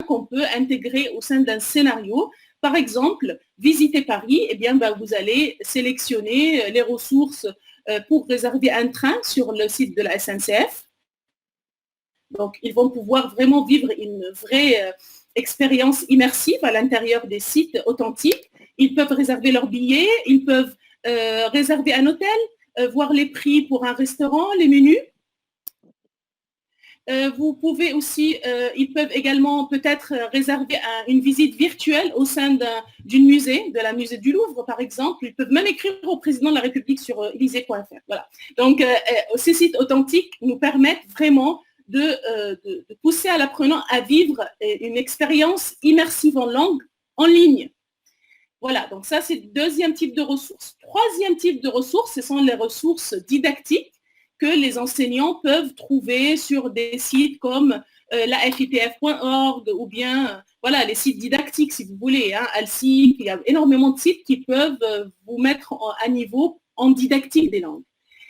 qu'on peut intégrer au sein d'un scénario. Par exemple, visiter Paris, eh bien, vous allez sélectionner les ressources pour réserver un train sur le site de la SNCF. Donc, ils vont pouvoir vraiment vivre une vraie expérience immersive à l'intérieur des sites authentiques. Ils peuvent réserver leurs billets, ils peuvent réserver un hôtel, voir les prix pour un restaurant, les menus. Vous pouvez aussi, ils peuvent également peut-être réserver une visite virtuelle au sein d'une musée, de la musée du Louvre par exemple. Ils peuvent même écrire au président de la République sur elysée.fr. Voilà. Donc, ces sites authentiques nous permettent vraiment de pousser à l'apprenant à vivre une expérience immersive en langue en ligne. Voilà, donc ça c'est le deuxième type de ressources. Troisième type de ressources, ce sont les ressources didactiques que les enseignants peuvent trouver sur des sites comme la FIPF.org ou bien voilà, les sites didactiques si vous voulez, Alsic, il y a énormément de sites qui peuvent vous mettre à niveau en didactique des langues.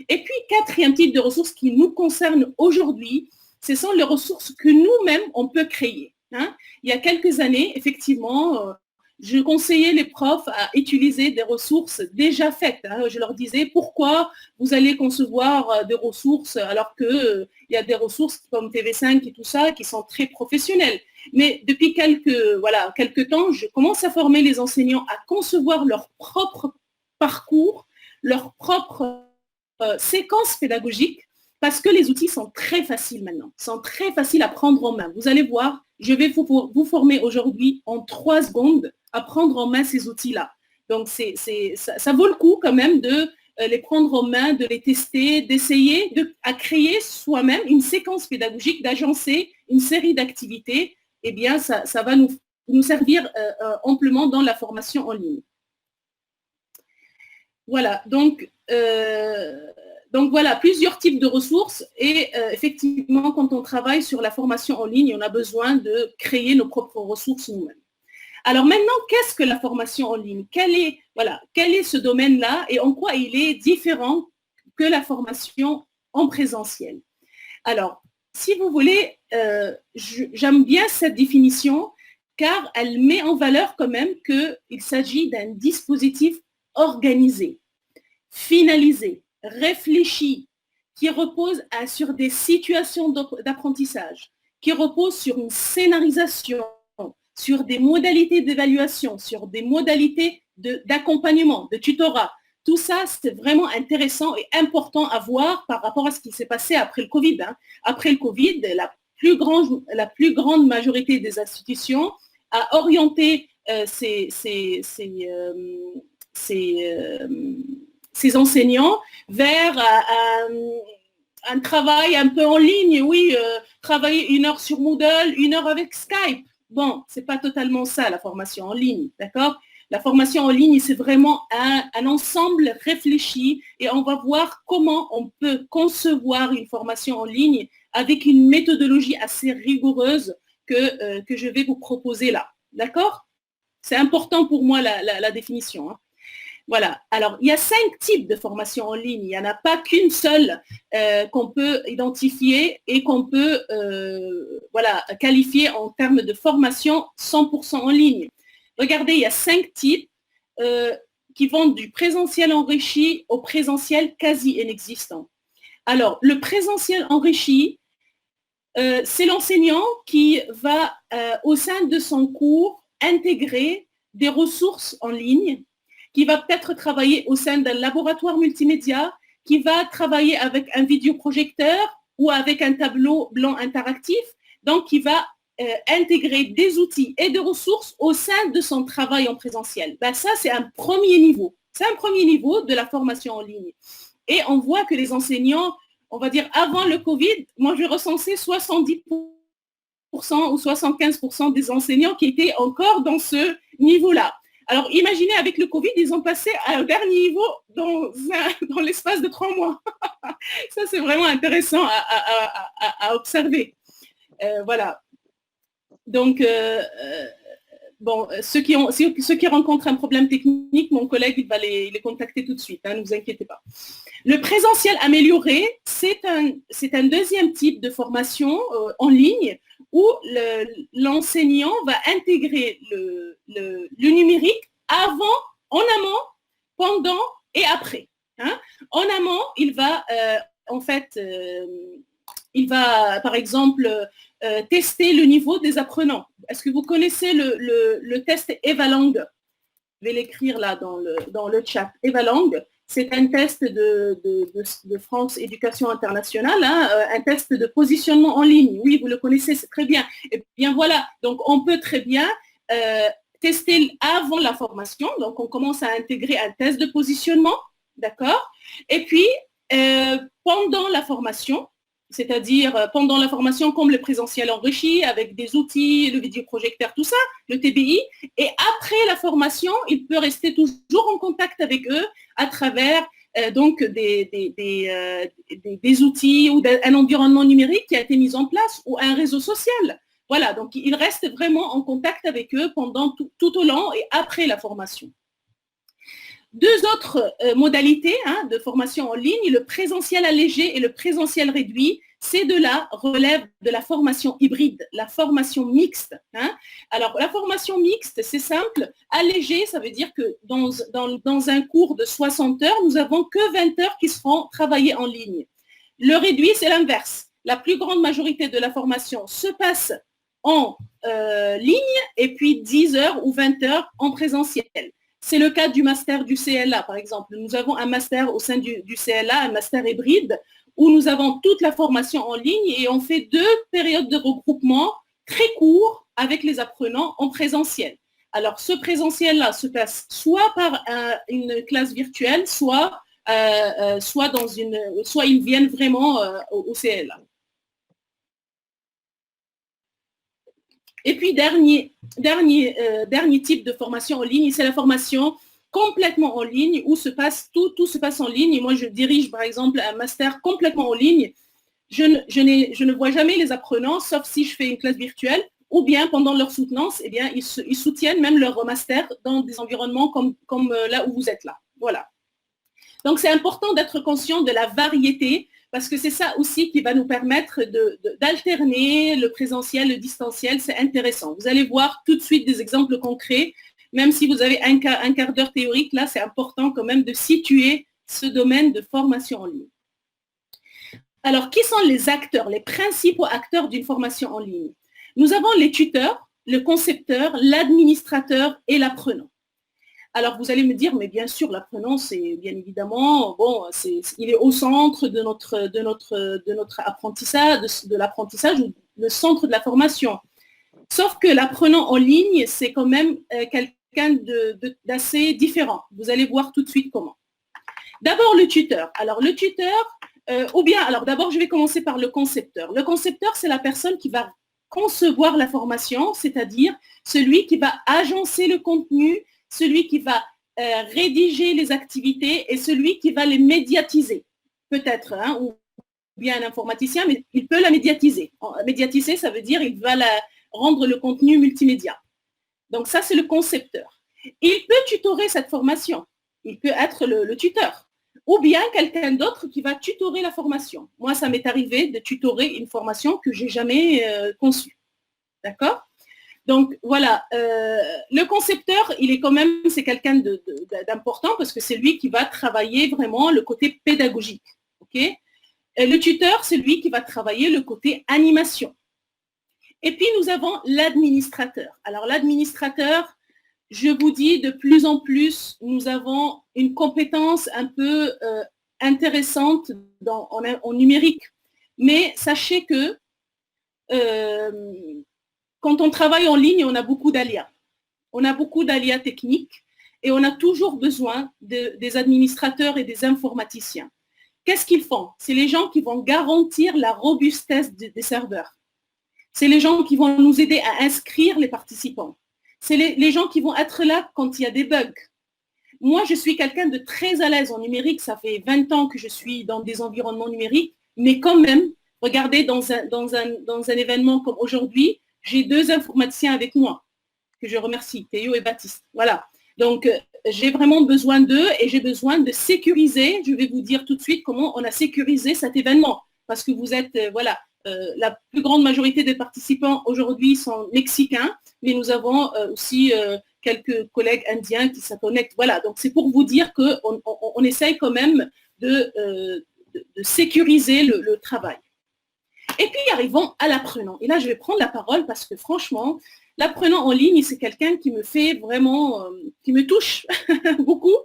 Et puis, quatrième type de ressources qui nous concerne aujourd'hui, ce sont les ressources que nous-mêmes, on peut créer. Il y a quelques années, effectivement, je conseillais les profs à utiliser des ressources déjà faites. Je leur disais pourquoi vous allez concevoir des ressources alors qu'il y a des ressources comme TV5 et tout ça qui sont très professionnelles. Mais depuis quelques temps, je commence à former les enseignants à concevoir leur propre parcours, leur propre séquence pédagogique parce que les outils sont très faciles maintenant, sont très faciles à prendre en main. Vous allez voir, je vais vous former aujourd'hui en 3 secondes à prendre en main ces outils-là. Donc, ça vaut le coup quand même de les prendre en main, de les tester, d'essayer à créer soi-même une séquence pédagogique, d'agencer une série d'activités. Eh bien, ça va nous servir amplement dans la formation en ligne. Voilà, donc voilà, plusieurs types de ressources et effectivement, quand on travaille sur la formation en ligne, on a besoin de créer nos propres ressources nous-mêmes. Alors maintenant, qu'est-ce que la formation en ligne ? Quel est ce domaine-là et en quoi il est différent que la formation en présentiel ? Alors, si vous voulez, j'aime bien cette définition car elle met en valeur quand même qu'il s'agit d'un dispositif organisé, finalisé, réfléchi, qui repose sur des situations d'apprentissage, qui repose sur une scénarisation, sur des modalités d'évaluation, sur des modalités d'accompagnement, de tutorat. Tout ça, c'est vraiment intéressant et important à voir par rapport à ce qui s'est passé après le Covid. Après le Covid, la plus grande majorité des institutions a orienté ces enseignants vers un travail un peu en ligne, oui, travailler 1 heure sur Moodle, 1 heure avec Skype. Bon, c'est pas totalement ça, la formation en ligne, d'accord ? La formation en ligne, c'est vraiment un ensemble réfléchi et on va voir comment on peut concevoir une formation en ligne avec une méthodologie assez rigoureuse que je vais vous proposer là, d'accord ? C'est important pour moi la définition. Voilà. Alors, il y a 5 types de formation en ligne. Il n'y en a pas qu'une seule qu'on peut identifier et qu'on peut qualifier en termes de formation 100% en ligne. Regardez, il y a 5 types qui vont du présentiel enrichi au présentiel quasi inexistant. Alors, le présentiel enrichi, c'est l'enseignant qui va, au sein de son cours, intégrer des ressources en ligne, qui va peut-être travailler au sein d'un laboratoire multimédia, qui va travailler avec un vidéoprojecteur ou avec un tableau blanc interactif, donc qui va intégrer des outils et des ressources au sein de son travail en présentiel. Ça, c'est un premier niveau. C'est un premier niveau de la formation en ligne. Et on voit que les enseignants, on va dire avant le Covid, moi je recensais 70% ou 75% des enseignants qui étaient encore dans ce niveau-là. Alors, imaginez, avec le Covid, ils ont passé à un dernier niveau dans l'espace de 3 mois. Ça, c'est vraiment intéressant à observer. Voilà. Donc, Bon, ceux qui rencontrent un problème technique, mon collègue il va les contacter tout de suite, hein, ne vous inquiétez pas. Le présentiel amélioré, c'est un deuxième type de formation en ligne où l'enseignant va intégrer le numérique avant, en amont, pendant et après. Hein. En amont, il va il va, par exemple, tester le niveau des apprenants. Est-ce que vous connaissez le test Evalang? Je vais l'écrire là dans le chat. Evalang, c'est un test de France Éducation Internationale, hein, un test de positionnement en ligne. Oui, vous le connaissez, c'est très bien. Et bien voilà, donc on peut très bien tester avant la formation. Donc on commence à intégrer un test de positionnement, d'accord? Et puis, pendant la formation, c'est-à-dire pendant la formation comme le présentiel enrichi avec des outils, le vidéoprojecteur, tout ça, le TBI. Et après la formation, il peut rester toujours en contact avec eux à travers donc des outils ou un environnement numérique qui a été mis en place ou un réseau social. Voilà, donc il reste vraiment en contact avec eux pendant tout au long et après la formation. Deux autres modalités de formation en ligne, le présentiel allégé et le présentiel réduit, c'est de la relève de la formation hybride, la formation mixte. Hein. Alors, la formation mixte, c'est simple. Allégé, ça veut dire que dans un cours de 60 heures, nous n'avons que 20 heures qui seront travaillées en ligne. Le réduit, c'est l'inverse. La plus grande majorité de la formation se passe en ligne et puis 10 heures ou 20 heures en présentiel. C'est le cas du master du CLA, par exemple. Nous avons un master au sein du CLA, un master hybride, où nous avons toute la formation en ligne et on fait 2 périodes de regroupement très courts avec les apprenants en présentiel. Alors, ce présentiel-là se passe soit par une classe virtuelle, soit ils viennent vraiment au CLA. Et puis, dernier type de formation en ligne, c'est la formation complètement en ligne, où tout se passe en ligne. Et moi, je dirige, par exemple, un master complètement en ligne. Je ne vois jamais les apprenants, sauf si je fais une classe virtuelle, ou bien pendant leur soutenance, eh bien, ils soutiennent même leur master dans des environnements comme là où vous êtes là. Voilà. Donc, c'est important d'être conscient de la variété, parce que c'est ça aussi qui va nous permettre d'alterner le présentiel, le distanciel. C'est intéressant. Vous allez voir tout de suite des exemples concrets. Même si vous avez un quart d'heure théorique, là, c'est important quand même de situer ce domaine de formation en ligne. Alors, qui sont les acteurs, les principaux acteurs d'une formation en ligne? Nous avons les tuteurs, le concepteur, l'administrateur et l'apprenant. Alors, vous allez me dire, mais bien sûr, l'apprenant, c'est bien évidemment, bon, il est au centre de notre apprentissage, de l'apprentissage, ou le centre de la formation. Sauf que l'apprenant en ligne, c'est quand même quelqu'un d'assez différent. Vous allez voir tout de suite comment. D'abord, le tuteur. Alors, le tuteur, alors d'abord, je vais commencer par le concepteur. Le concepteur, c'est la personne qui va concevoir la formation, c'est-à-dire celui qui va agencer le contenu, celui qui va rédiger les activités et celui qui va les médiatiser. Peut-être, hein, ou bien un informaticien, mais il peut la médiatiser. Médiatiser, ça veut dire qu'il va rendre le contenu multimédia. Donc ça, c'est le concepteur. Il peut tutorer cette formation. Il peut être le tuteur. Ou bien quelqu'un d'autre qui va tutorer la formation. Moi, ça m'est arrivé de tutorer une formation que je n'ai jamais conçue. D'accord ? Donc, voilà. Le concepteur, il est quand même, c'est quelqu'un d'important parce que c'est lui qui va travailler vraiment le côté pédagogique. Okay ? Le tuteur, c'est lui qui va travailler le côté animation. Et puis, nous avons l'administrateur. Alors, l'administrateur, je vous dis, de plus en plus, nous avons une compétence un peu intéressante en numérique. Mais sachez que quand on travaille en ligne, on a beaucoup d'aléas. On a beaucoup d'aléas techniques et on a toujours besoin des administrateurs et des informaticiens. Qu'est-ce qu'ils font? C'est les gens qui vont garantir la robustesse des serveurs. C'est les gens qui vont nous aider à inscrire les participants. C'est les gens qui vont être là quand il y a des bugs. Moi, je suis quelqu'un de très à l'aise en numérique. Ça fait 20 ans que je suis dans des environnements numériques. Mais quand même, regardez, dans un événement comme aujourd'hui, j'ai 2 informaticiens avec moi. que je remercie, Théo et Baptiste. Voilà. Donc, j'ai vraiment besoin d'eux et j'ai besoin de sécuriser. Je vais vous dire tout de suite comment on a sécurisé cet événement. Parce que vous êtes, voilà, la plus grande majorité des participants aujourd'hui sont mexicains, mais nous avons aussi quelques collègues indiens qui se connectent. Voilà, donc c'est pour vous dire qu'on essaye quand même de sécuriser le travail. Et puis, arrivons à l'apprenant. Et là, je vais prendre la parole parce que franchement, l'apprenant en ligne, c'est quelqu'un qui me fait vraiment, qui me touche beaucoup.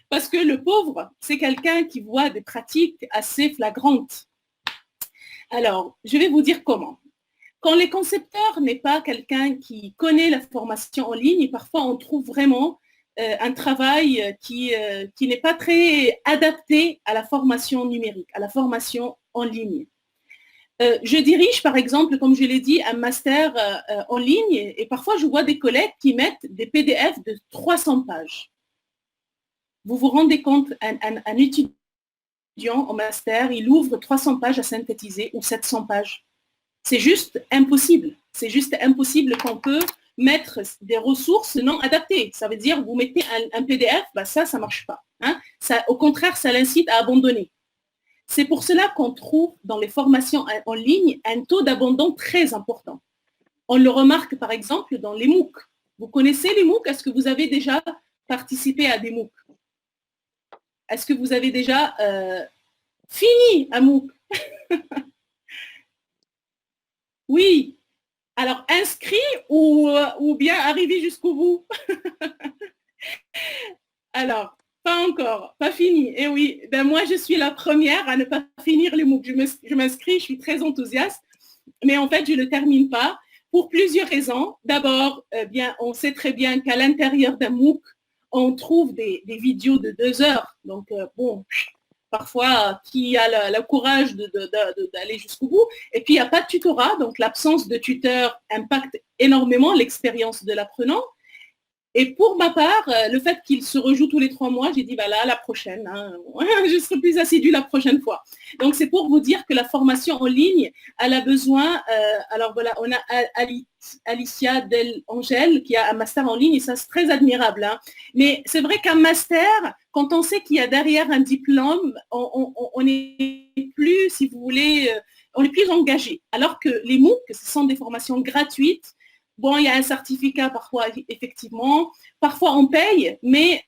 Parce que le pauvre, c'est quelqu'un qui voit des pratiques assez flagrantes. Alors, je vais vous dire comment. Quand les concepteurs n'est pas quelqu'un qui connaît la formation en ligne, parfois on trouve vraiment un travail qui n'est pas très adapté à la formation numérique, à la formation en ligne. Je dirige, par exemple, comme je l'ai dit, un master en ligne et parfois je vois des collègues qui mettent des PDF de 300 pages. Vous vous rendez compte, un étudiant en master, il ouvre 300 pages à synthétiser ou 700 pages. C'est juste impossible. C'est juste impossible qu'on peut mettre des ressources non adaptées. Ça veut dire, vous mettez un PDF, bah ça ne marche pas. Hein. Ça, au contraire, ça l'incite à abandonner. C'est pour cela qu'on trouve dans les formations en ligne un taux d'abandon très important. On le remarque par exemple dans les MOOC. Vous connaissez les MOOC? Est-ce que vous avez déjà participé à des MOOC? Est-ce que vous avez déjà fini un MOOC? Oui. Alors, inscrit ou bien arrivé jusqu'au bout? Alors, pas encore, pas fini. Et oui, ben moi, je suis la première à ne pas finir les MOOC. Je m'inscris, je suis très enthousiaste, mais en fait, je ne le termine pas pour plusieurs raisons. D'abord, bien, on sait très bien qu'à l'intérieur d'un MOOC, on trouve des vidéos de 2 heures. Donc, bon, parfois, qui a le courage d'aller jusqu'au bout. Et puis, il n'y a pas de tutorat. Donc, l'absence de tuteur impacte énormément l'expérience de l'apprenant. Et pour ma part, le fait qu'il se rejoue tous les 3 mois, j'ai dit, bah là, la prochaine, hein, je serai plus assidue la prochaine fois. Donc, c'est pour vous dire que la formation en ligne, elle a besoin, alors voilà, on a Alicia Del Angel qui a un master en ligne et ça, c'est très admirable. Hein. Mais c'est vrai qu'un master, quand on sait qu'il y a derrière un diplôme, on est plus, si vous voulez, on est plus engagé. Alors que les MOOC, ce sont des formations gratuites. Bon, il y a un certificat parfois, effectivement. Parfois, on paye, mais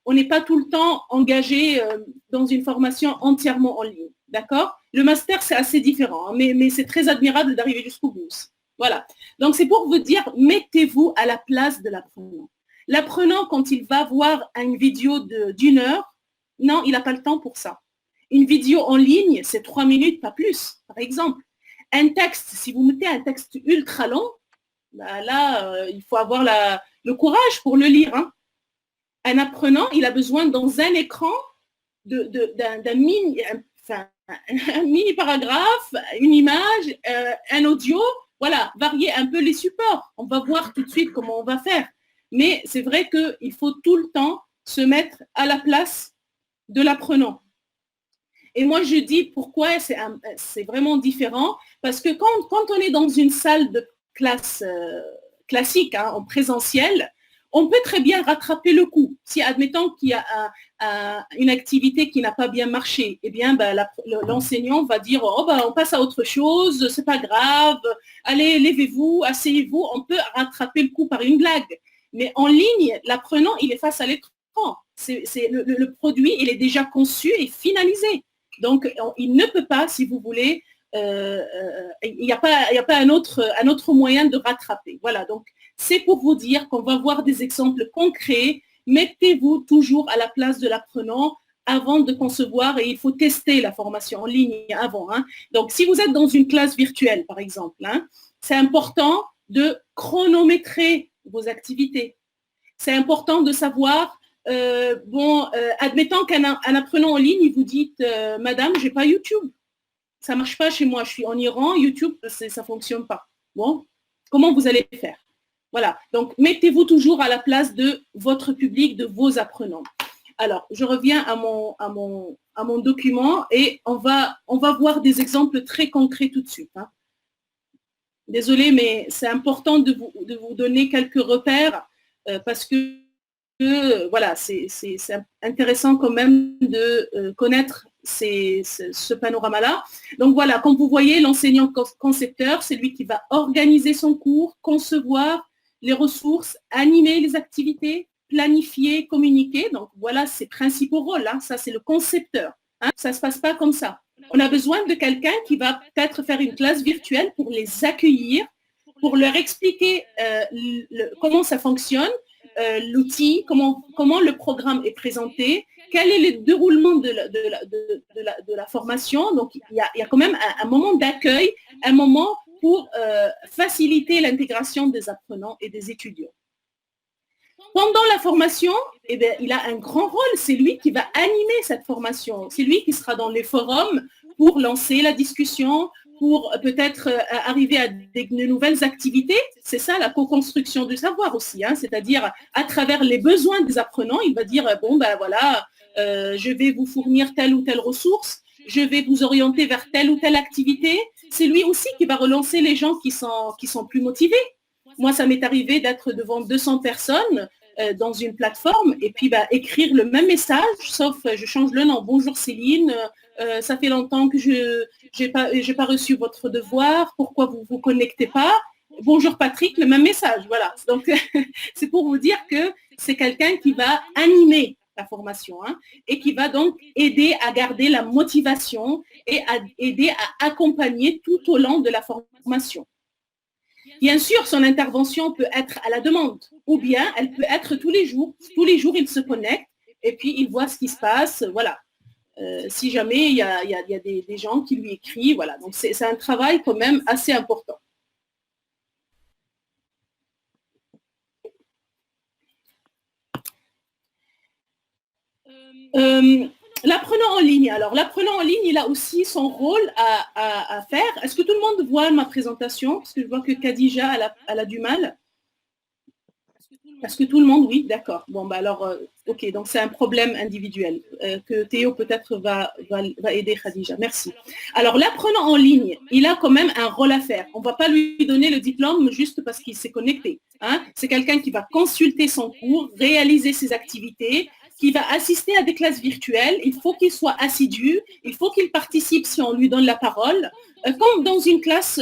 on n'est pas tout le temps engagé dans une formation entièrement en ligne. D'accord? Le master, c'est assez différent, hein, mais c'est très admirable d'arriver jusqu'au bout. Voilà. Donc, c'est pour vous dire, mettez-vous à la place de l'apprenant. L'apprenant, quand il va voir une vidéo d'1 heure, non, il n'a pas le temps pour ça. Une vidéo en ligne, c'est 3 minutes, pas plus, par exemple. Un texte, si vous mettez un texte ultra long, bah là, il faut avoir le courage pour le lire. Hein. Un apprenant, il a besoin dans un écran d'un mini, un mini paragraphe, une image, un audio, voilà, varier un peu les supports. On va voir tout de suite comment on va faire. Mais c'est vrai qu'il faut tout le temps se mettre à la place de l'apprenant. Et moi, je dis pourquoi c'est vraiment différent. Parce que quand on est dans une salle de classe classique, hein, en présentiel, on peut très bien rattraper le coup. Si, admettons qu'il y a une activité qui n'a pas bien marché, eh bien, ben, l'enseignant va dire, oh, ben, on passe à autre chose, c'est pas grave, allez, levez-vous, asseyez-vous, on peut rattraper le coup par une blague. Mais en ligne, l'apprenant, il est face à l'écran. Le produit, il est déjà conçu et finalisé. Donc, il ne peut pas, si vous voulez, il n'y a pas un autre moyen de rattraper. Voilà, donc c'est pour vous dire qu'on va voir des exemples concrets. Mettez-vous toujours à la place de l'apprenant avant de concevoir et il faut tester la formation en ligne avant. Hein. Donc, si vous êtes dans une classe virtuelle, par exemple, hein, c'est important de chronométrer vos activités. C'est important de savoir, admettons qu'un apprenant en ligne, il vous dit, Madame, je n'ai pas YouTube. Ça ne marche pas chez moi, je suis en Iran, YouTube, ça ne fonctionne pas. Bon, comment vous allez faire? Voilà, donc mettez-vous toujours à la place de votre public, de vos apprenants. Alors, je reviens à mon document et on va voir des exemples très concrets tout de suite. Hein. Désolée, mais c'est important de vous donner quelques repères parce que voilà, c'est intéressant quand même de connaître ce panorama-là. Donc voilà, comme vous voyez, l'enseignant concepteur, c'est lui qui va organiser son cours, concevoir les ressources, animer les activités, planifier, communiquer. Donc voilà ses principaux rôles. Hein. Ça, c'est le concepteur. Hein. Ça ne se passe pas comme ça. On a besoin de quelqu'un qui va peut-être faire une classe virtuelle pour les accueillir, pour leur expliquer comment ça fonctionne, l'outil, comment le programme est présenté, quel est le déroulement de la formation. Donc, il y a quand même un moment d'accueil, un moment pour faciliter l'intégration des apprenants et des étudiants. Pendant la formation, eh bien, il a un grand rôle, c'est lui qui va animer cette formation, c'est lui qui sera dans les forums pour lancer la discussion, pour peut-être arriver à de nouvelles activités. C'est ça la co-construction du savoir aussi, hein, c'est-à-dire à travers les besoins des apprenants, il va dire, bon ben voilà, je vais vous fournir telle ou telle ressource, je vais vous orienter vers telle ou telle activité. C'est lui aussi qui va relancer les gens qui sont plus motivés. Moi, ça m'est arrivé d'être devant 200 personnes dans une plateforme et puis écrire le même message, sauf je change le nom. Bonjour Céline, ça fait longtemps que je n'ai pas reçu votre devoir, pourquoi vous ne vous connectez pas? Bonjour Patrick, le même message, voilà. Donc, c'est pour vous dire que c'est quelqu'un qui va animer la formation hein, et qui va donc aider à garder la motivation et aider à accompagner tout au long de la formation. Bien sûr, son intervention peut être à la demande ou bien elle peut être tous les jours. Tous les jours, il se connecte et puis il voit ce qui se passe. Voilà. Si jamais il y a des gens qui lui écrivent. Voilà. Donc, c'est un travail quand même assez important. L'apprenant en ligne. Alors, l'apprenant en ligne, il a aussi son rôle à faire. Est-ce que tout le monde voit ma présentation? Parce que je vois que Khadija, elle a du mal. Est-ce que tout le monde? Oui, d'accord. Bon, bah alors, ok, donc c'est un problème individuel que Théo peut-être va aider Khadija. Merci. Alors, l'apprenant en ligne, il a quand même un rôle à faire. On ne va pas lui donner le diplôme juste parce qu'il s'est connecté. Hein. C'est quelqu'un qui va consulter son cours, réaliser ses activités, qui va assister à des classes virtuelles. Il faut qu'il soit assidu, il faut qu'il participe si on lui donne la parole. Comme dans une classe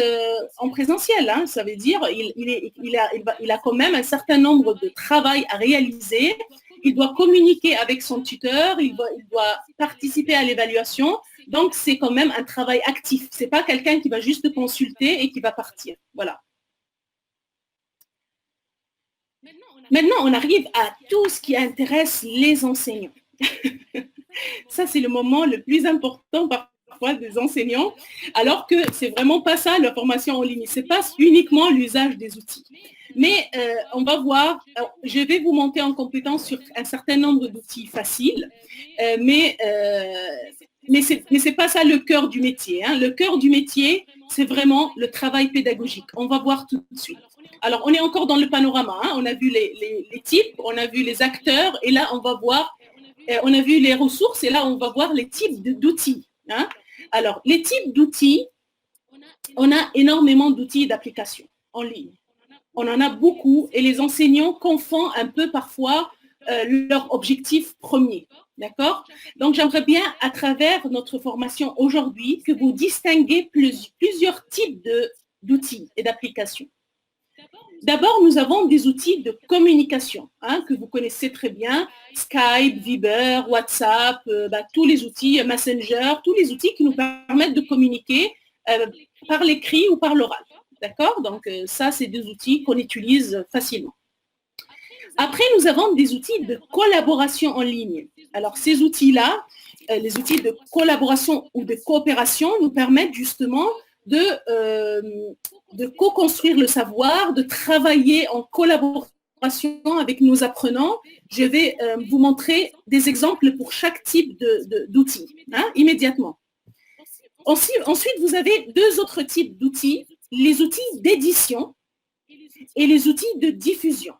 en présentiel, hein, ça veut dire il a quand même un certain nombre de travail à réaliser. Il doit communiquer avec son tuteur, il doit participer à l'évaluation. Donc, c'est quand même un travail actif. Ce n'est pas quelqu'un qui va juste consulter et qui va partir. Voilà. Maintenant, on arrive à tout ce qui intéresse les enseignants. Ça, c'est le moment le plus important parfois des enseignants, alors que c'est vraiment pas ça la formation en ligne. C'est pas uniquement l'usage des outils. Mais on va voir, je vais vous monter en compétence sur un certain nombre d'outils faciles, mais c'est pas ça le cœur du métier. Hein. Le cœur du métier, c'est vraiment le travail pédagogique. On va voir tout de suite. Alors, on est encore dans le panorama. Hein. On a vu les types, on a vu les acteurs, et là, on va voir, on a vu les ressources, et là, on va voir les types d'outils. Hein. Alors, les types d'outils, on a énormément d'outils d'application en ligne. On en a beaucoup, et les enseignants confondent un peu parfois leur objectif premier. D'accord? Donc, j'aimerais bien, à travers notre formation aujourd'hui, que vous distinguez plusieurs types d'outils et d'applications. D'abord, nous avons des outils de communication hein, que vous connaissez très bien, Skype, Viber, WhatsApp, tous les outils, Messenger, tous les outils qui nous permettent de communiquer par l'écrit ou par l'oral. D'accord? Donc, ça, c'est des outils qu'on utilise facilement. Après, nous avons des outils de collaboration en ligne. Alors, ces outils-là, les outils de collaboration ou de coopération nous permettent justement de co-construire le savoir, de travailler en collaboration avec nos apprenants. Je vais vous montrer des exemples pour chaque type d'outils, hein, immédiatement. Ensuite, vous avez deux autres types d'outils, les outils d'édition et les outils de diffusion.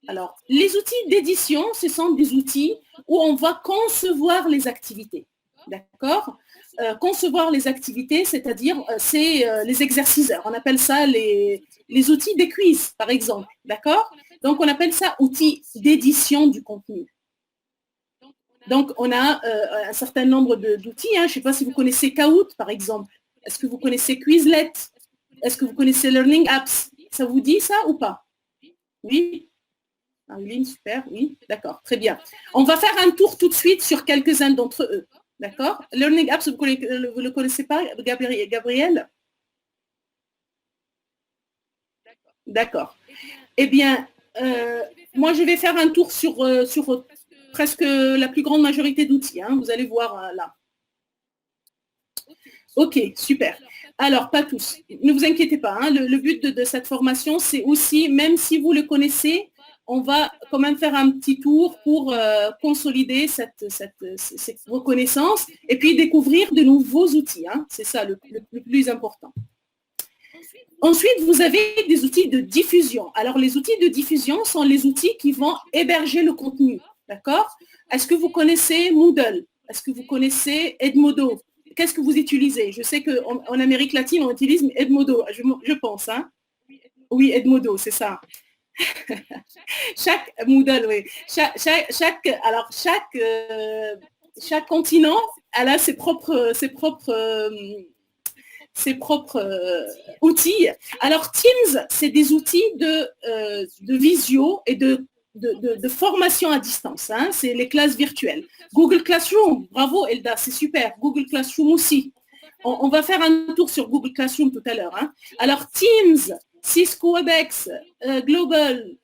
Alors, les outils d'édition, ce sont des outils où on va concevoir les activités. d'accord? Concevoir les activités, c'est-à-dire c'est les exerciceurs. On appelle ça les outils des quiz, par exemple, d'accord? Donc, on appelle ça outils d'édition du contenu. Donc, on a un certain nombre d'outils. Hein. Je ne sais pas si vous connaissez Kahoot, par exemple. Est-ce que vous connaissez Quizlet? Est-ce que vous connaissez Learning Apps? Ça vous dit ça ou pas? Oui? Arline, super, oui, d'accord, très bien. On va faire un tour tout de suite sur quelques-uns d'entre eux, d'accord? Learning Apps, vous ne le connaissez pas, Gabriel? D'accord. Eh bien, moi, je vais faire un tour sur presque la plus grande majorité d'outils. Hein, vous allez voir là. Ok, super. Alors, pas tous. Ne vous inquiétez pas. Hein, le but de cette formation, c'est aussi, même si vous le connaissez, on va quand même faire un petit tour pour consolider cette reconnaissance et puis découvrir de nouveaux outils. Hein, c'est ça le plus important. Ensuite, vous avez des outils de diffusion. Alors, les outils de diffusion sont les outils qui vont héberger le contenu. D'accord? Est-ce que vous connaissez Moodle? Est-ce que vous connaissez Edmodo? Qu'est-ce que vous utilisez? Je sais qu'en Amérique latine, on utilise Edmodo, je pense. Hein? Oui, Edmodo, c'est ça. Chaque Moodle, oui. Chaque continent, elle a ses propres outils. Alors, Teams, c'est des outils de visio et de formation à distance. Hein. C'est les classes virtuelles. Google Classroom, bravo Elda, c'est super. Google Classroom aussi. On va faire un tour sur Google Classroom tout à l'heure. Hein. Alors, Teams, Cisco WebEx, Global,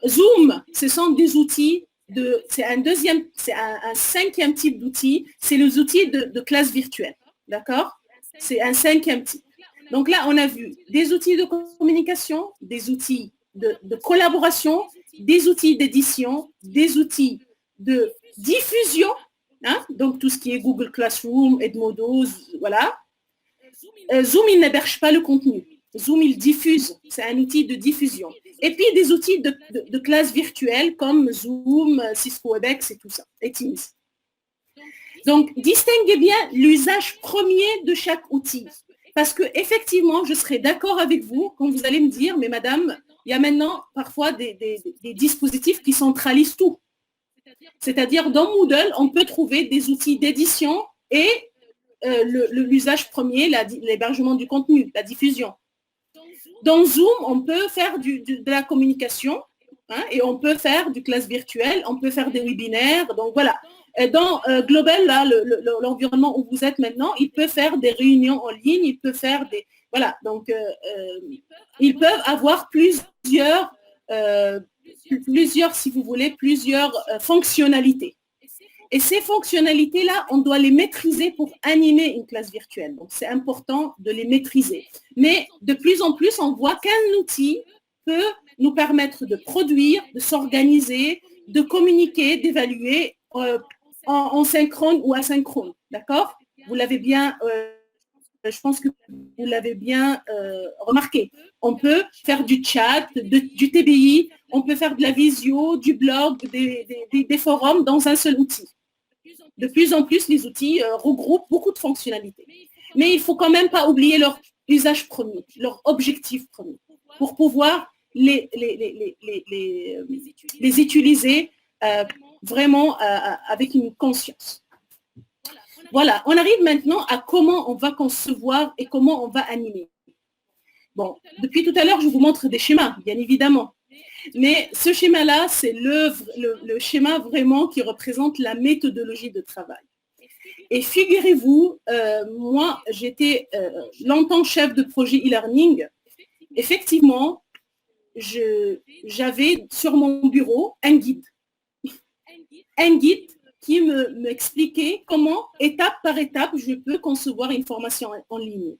Zoom, ce sont des outils c'est un cinquième type d'outils, c'est les outils de classe virtuelle, d'accord? C'est un cinquième type. Donc là, on a vu des outils de communication, des outils de collaboration, des outils d'édition, des outils de diffusion, hein? Donc tout ce qui est Google Classroom, Edmodo, voilà. Zoom, il n'héberge pas le contenu. Zoom, il diffuse, c'est un outil de diffusion. Et puis des outils de classe virtuelle comme Zoom, Cisco WebEx et tout ça, et Teams. Donc, distinguez bien l'usage premier de chaque outil. Parce que effectivement, je serai d'accord avec vous quand vous allez me dire, mais madame, il y a maintenant parfois des dispositifs qui centralisent tout. C'est-à-dire, dans Moodle, on peut trouver des outils d'édition et l'usage premier, l'hébergement du contenu, la diffusion. Dans Zoom, on peut faire de la communication, hein, et on peut faire du classe virtuelle, on peut faire des webinaires. Donc voilà. Et dans Global, là, l'environnement où vous êtes maintenant, il peut faire des réunions en ligne, il peut faire des... Voilà. Donc, ils peuvent avoir plusieurs, si vous voulez, plusieurs fonctionnalités. Et ces fonctionnalités-là, on doit les maîtriser pour animer une classe virtuelle. Donc, c'est important de les maîtriser. Mais de plus en plus, on voit qu'un outil peut nous permettre de produire, de s'organiser, de communiquer, d'évaluer en synchrone ou asynchrone. D'accord? Vous l'avez bien, je pense que vous l'avez bien remarqué. On peut faire du chat, du TBI, on peut faire de la visio, du blog, des forums dans un seul outil. De plus en plus, les outils regroupent beaucoup de fonctionnalités. Mais il ne faut quand même pas oublier leur usage premier, leur objectif premier, pour pouvoir les utiliser vraiment avec une conscience. Voilà, on arrive maintenant à comment on va concevoir et comment on va animer. Bon, depuis tout à l'heure, je vous montre des schémas, bien évidemment. Mais ce schéma-là, c'est le schéma vraiment qui représente la méthodologie de travail. Et figurez-vous, moi, j'étais longtemps chef de projet e-learning. Effectivement, j'avais sur mon bureau un guide. Un guide qui m'expliquait comment, étape par étape, je peux concevoir une formation en ligne.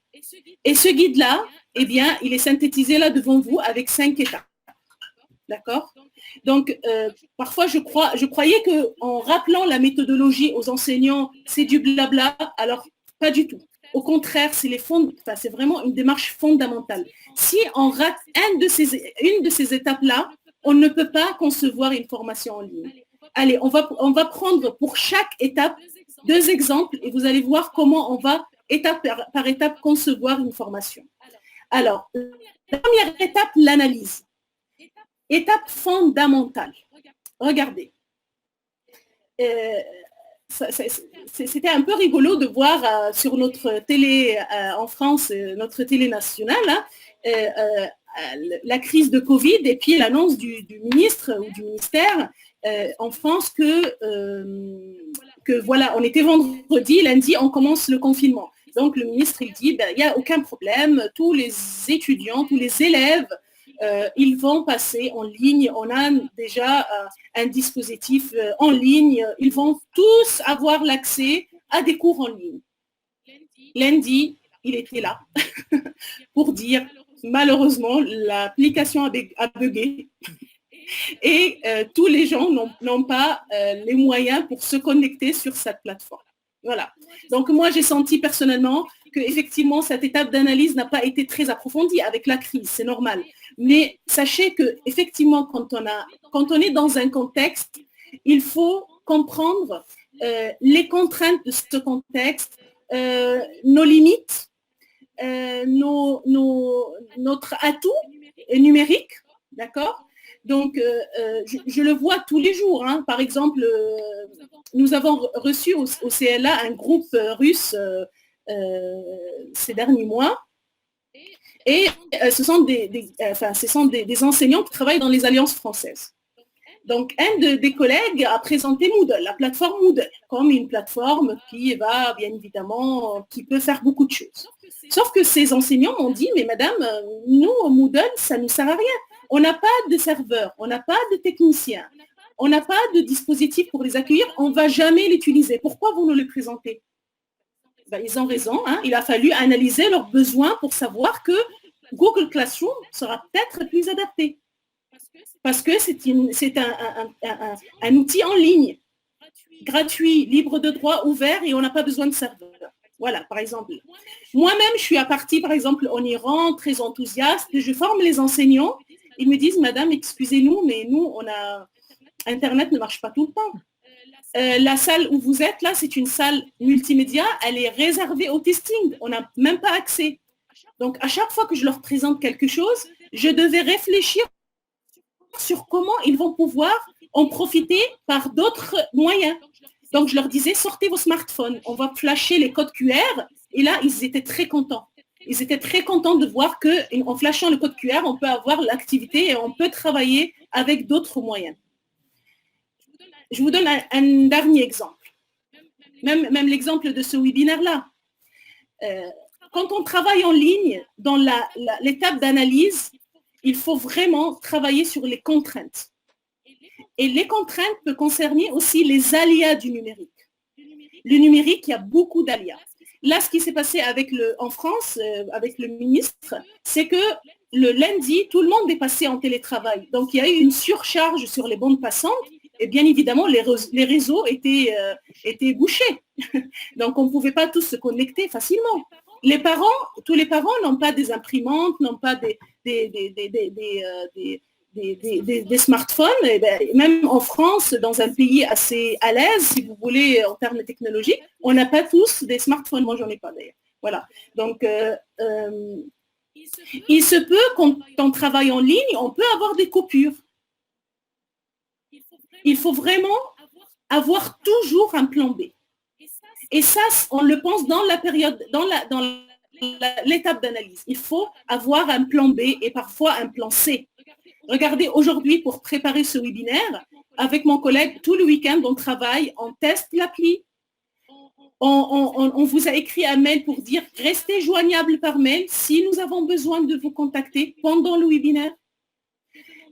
Et ce guide-là, eh bien, il est synthétisé là devant vous avec 5 étapes. D'accord? Donc, parfois, je croyais qu'en rappelant la méthodologie aux enseignants, c'est du blabla. Alors, pas du tout. Au contraire, c'est vraiment une démarche fondamentale. Si on rate une de ces étapes-là, on ne peut pas concevoir une formation en ligne. Allez, on va prendre pour chaque étape 2 exemples et vous allez voir comment on va étape par étape concevoir une formation. Alors, la première étape, l'analyse. Étape fondamentale. Regardez. C'était un peu rigolo de voir sur notre télé en France, notre télé nationale, la crise de Covid et puis l'annonce du ministre ou du ministère en France que voilà, on était vendredi, lundi, on commence le confinement. Donc le ministre, il dit, il n'y a aucun problème, tous les étudiants, tous les élèves, ils vont passer en ligne. On a déjà un dispositif en ligne. Ils vont tous avoir l'accès à des cours en ligne. Lundi, il était là pour dire, malheureusement, l'application a bugué et tous les gens n'ont pas les moyens pour se connecter sur cette plateforme. Voilà. Donc, moi, j'ai senti personnellement qu'effectivement, cette étape d'analyse n'a pas été très approfondie avec la crise, c'est normal. Mais sachez qu'effectivement, quand on est dans un contexte, il faut comprendre les contraintes de ce contexte, nos limites, notre atout numérique, d'accord ? Donc, je le vois tous les jours. Hein. Par exemple, nous avons reçu au CLA un groupe russe ces derniers mois. Et ce sont des enseignants qui travaillent dans les alliances françaises. Donc, un des collègues a présenté Moodle, la plateforme Moodle, comme une plateforme qui va, bien évidemment, qui peut faire beaucoup de choses. Sauf que ces enseignants m'ont dit, mais madame, nous, Moodle, ça ne nous sert à rien. On n'a pas de serveur, on n'a pas de technicien, on n'a pas de dispositif pour les accueillir, on ne va jamais l'utiliser. Pourquoi vous nous le présentez ? Ils ont raison, hein. Il a fallu analyser leurs besoins pour savoir que Google Classroom sera peut-être plus adapté. Parce que c'est un outil en ligne, gratuit, libre de droit, ouvert, et on n'a pas besoin de serveur. Voilà, par exemple. Moi-même, je suis partie, par exemple, en Iran, très enthousiaste, je forme les enseignants. Ils me disent, madame, excusez-nous, mais nous, Internet ne marche pas tout le temps. La salle où vous êtes, là, c'est une salle multimédia, elle est réservée au testing. On n'a même pas accès. Donc, à chaque fois que je leur présente quelque chose, je devais réfléchir sur comment ils vont pouvoir en profiter par d'autres moyens. Donc, je leur disais, sortez vos smartphones, on va flasher les codes QR. Et là, ils étaient très contents. Ils étaient très contents de voir qu'en flashant le code QR, on peut avoir l'activité et on peut travailler avec d'autres moyens. Je vous donne un dernier exemple. Même l'exemple de ce webinaire-là. Quand on travaille en ligne, dans l'étape d'analyse, il faut vraiment travailler sur les contraintes. Et les contraintes peuvent concerner aussi les aléas du numérique. Le numérique, il y a beaucoup d'aléas. Là, ce qui s'est passé en France, avec le ministre, c'est que le lundi, tout le monde est passé en télétravail. Donc, il y a eu une surcharge sur les bandes passantes. Et bien évidemment, les réseaux étaient bouchés. Donc, on ne pouvait pas tous se connecter facilement. Tous les parents n'ont pas des imprimantes, n'ont pas des smartphones. Et même en France, dans un pays assez à l'aise, si vous voulez, en termes technologiques, on n'a pas tous des smartphones. Moi, j'en ai pas d'ailleurs. Voilà. Donc, il se peut, quand on travaille en ligne, on peut avoir des coupures. Il faut vraiment avoir toujours un plan B. Et ça, on le pense dans la période, dans l'étape d'analyse. Il faut avoir un plan B et parfois un plan C. Regardez, aujourd'hui, pour préparer ce webinaire, avec mon collègue, tout le week-end, on travaille, on teste l'appli. On vous a écrit un mail pour dire « Restez joignable par mail si nous avons besoin de vous contacter pendant le webinaire ».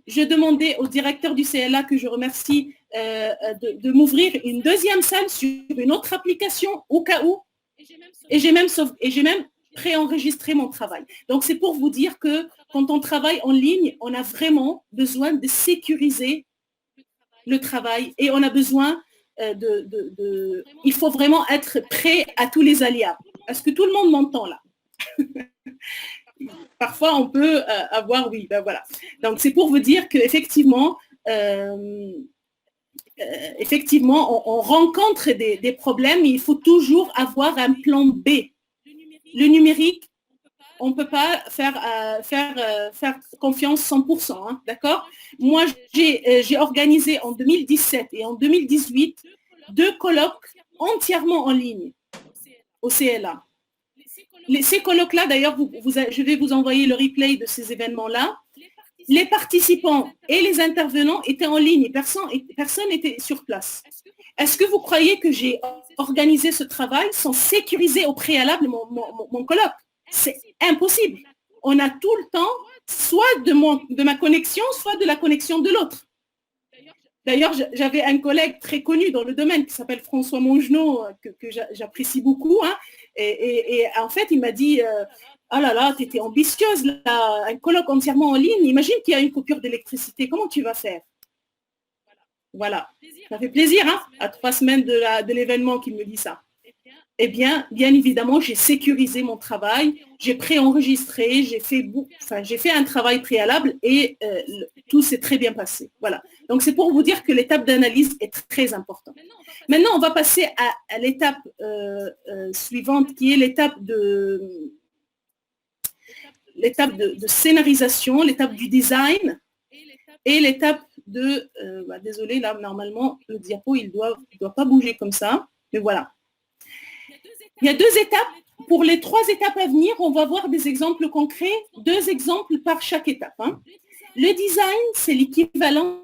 Je demandais au directeur du CLA, que je remercie, de m'ouvrir une deuxième salle sur une autre application au cas où. Et j'ai même préenregistré mon travail. Donc, c'est pour vous dire que quand on travaille en ligne, on a vraiment besoin de sécuriser le travail et on a besoin il faut vraiment être prêt à tous les aléas. Est-ce que tout le monde m'entend là? Parfois, on peut avoir, oui, ben voilà. Donc, c'est pour vous dire qu'effectivement, effectivement, on rencontre des problèmes, mais il faut toujours avoir un plan B. Le numérique, on ne peut pas faire confiance 100%, hein, d'accord? Moi, j'ai organisé en 2017 et en 2018 2 colloques entièrement en ligne au CLA. Ces colloques-là, d'ailleurs, je vais vous envoyer le replay de ces événements-là. Les participants et les intervenants étaient en ligne, personne n'était sur place. Est-ce que vous croyez que j'ai organisé ce travail sans sécuriser au préalable mon colloque? C'est impossible. On a tout le temps, soit de ma connexion, soit de la connexion de l'autre. D'ailleurs, j'avais un collègue très connu dans le domaine qui s'appelle François Mongenot, que j'apprécie beaucoup. Hein, et en fait, il m'a dit, ah là là, tu étais ambitieuse, là, un colloque entièrement en ligne. Imagine qu'il y a une coupure d'électricité. Comment tu vas faire? Voilà. Ça fait plaisir, hein, à 3 semaines de l'événement qu'il me dit ça. Eh bien évidemment, j'ai sécurisé mon travail, j'ai préenregistré, j'ai fait un travail préalable et tout s'est très bien passé. Voilà. Donc, c'est pour vous dire que l'étape d'analyse est très importante. Maintenant, on va passer à l'étape suivante, qui est l'étape de scénarisation, l'étape du design et l'étape de... désolé, là, normalement, le diapo, il doit pas bouger comme ça, mais voilà. Il y a 2 étapes. Pour les 3 étapes à venir, on va voir des exemples concrets, 2 exemples par chaque étape. Hein. Le design, c'est l'équivalent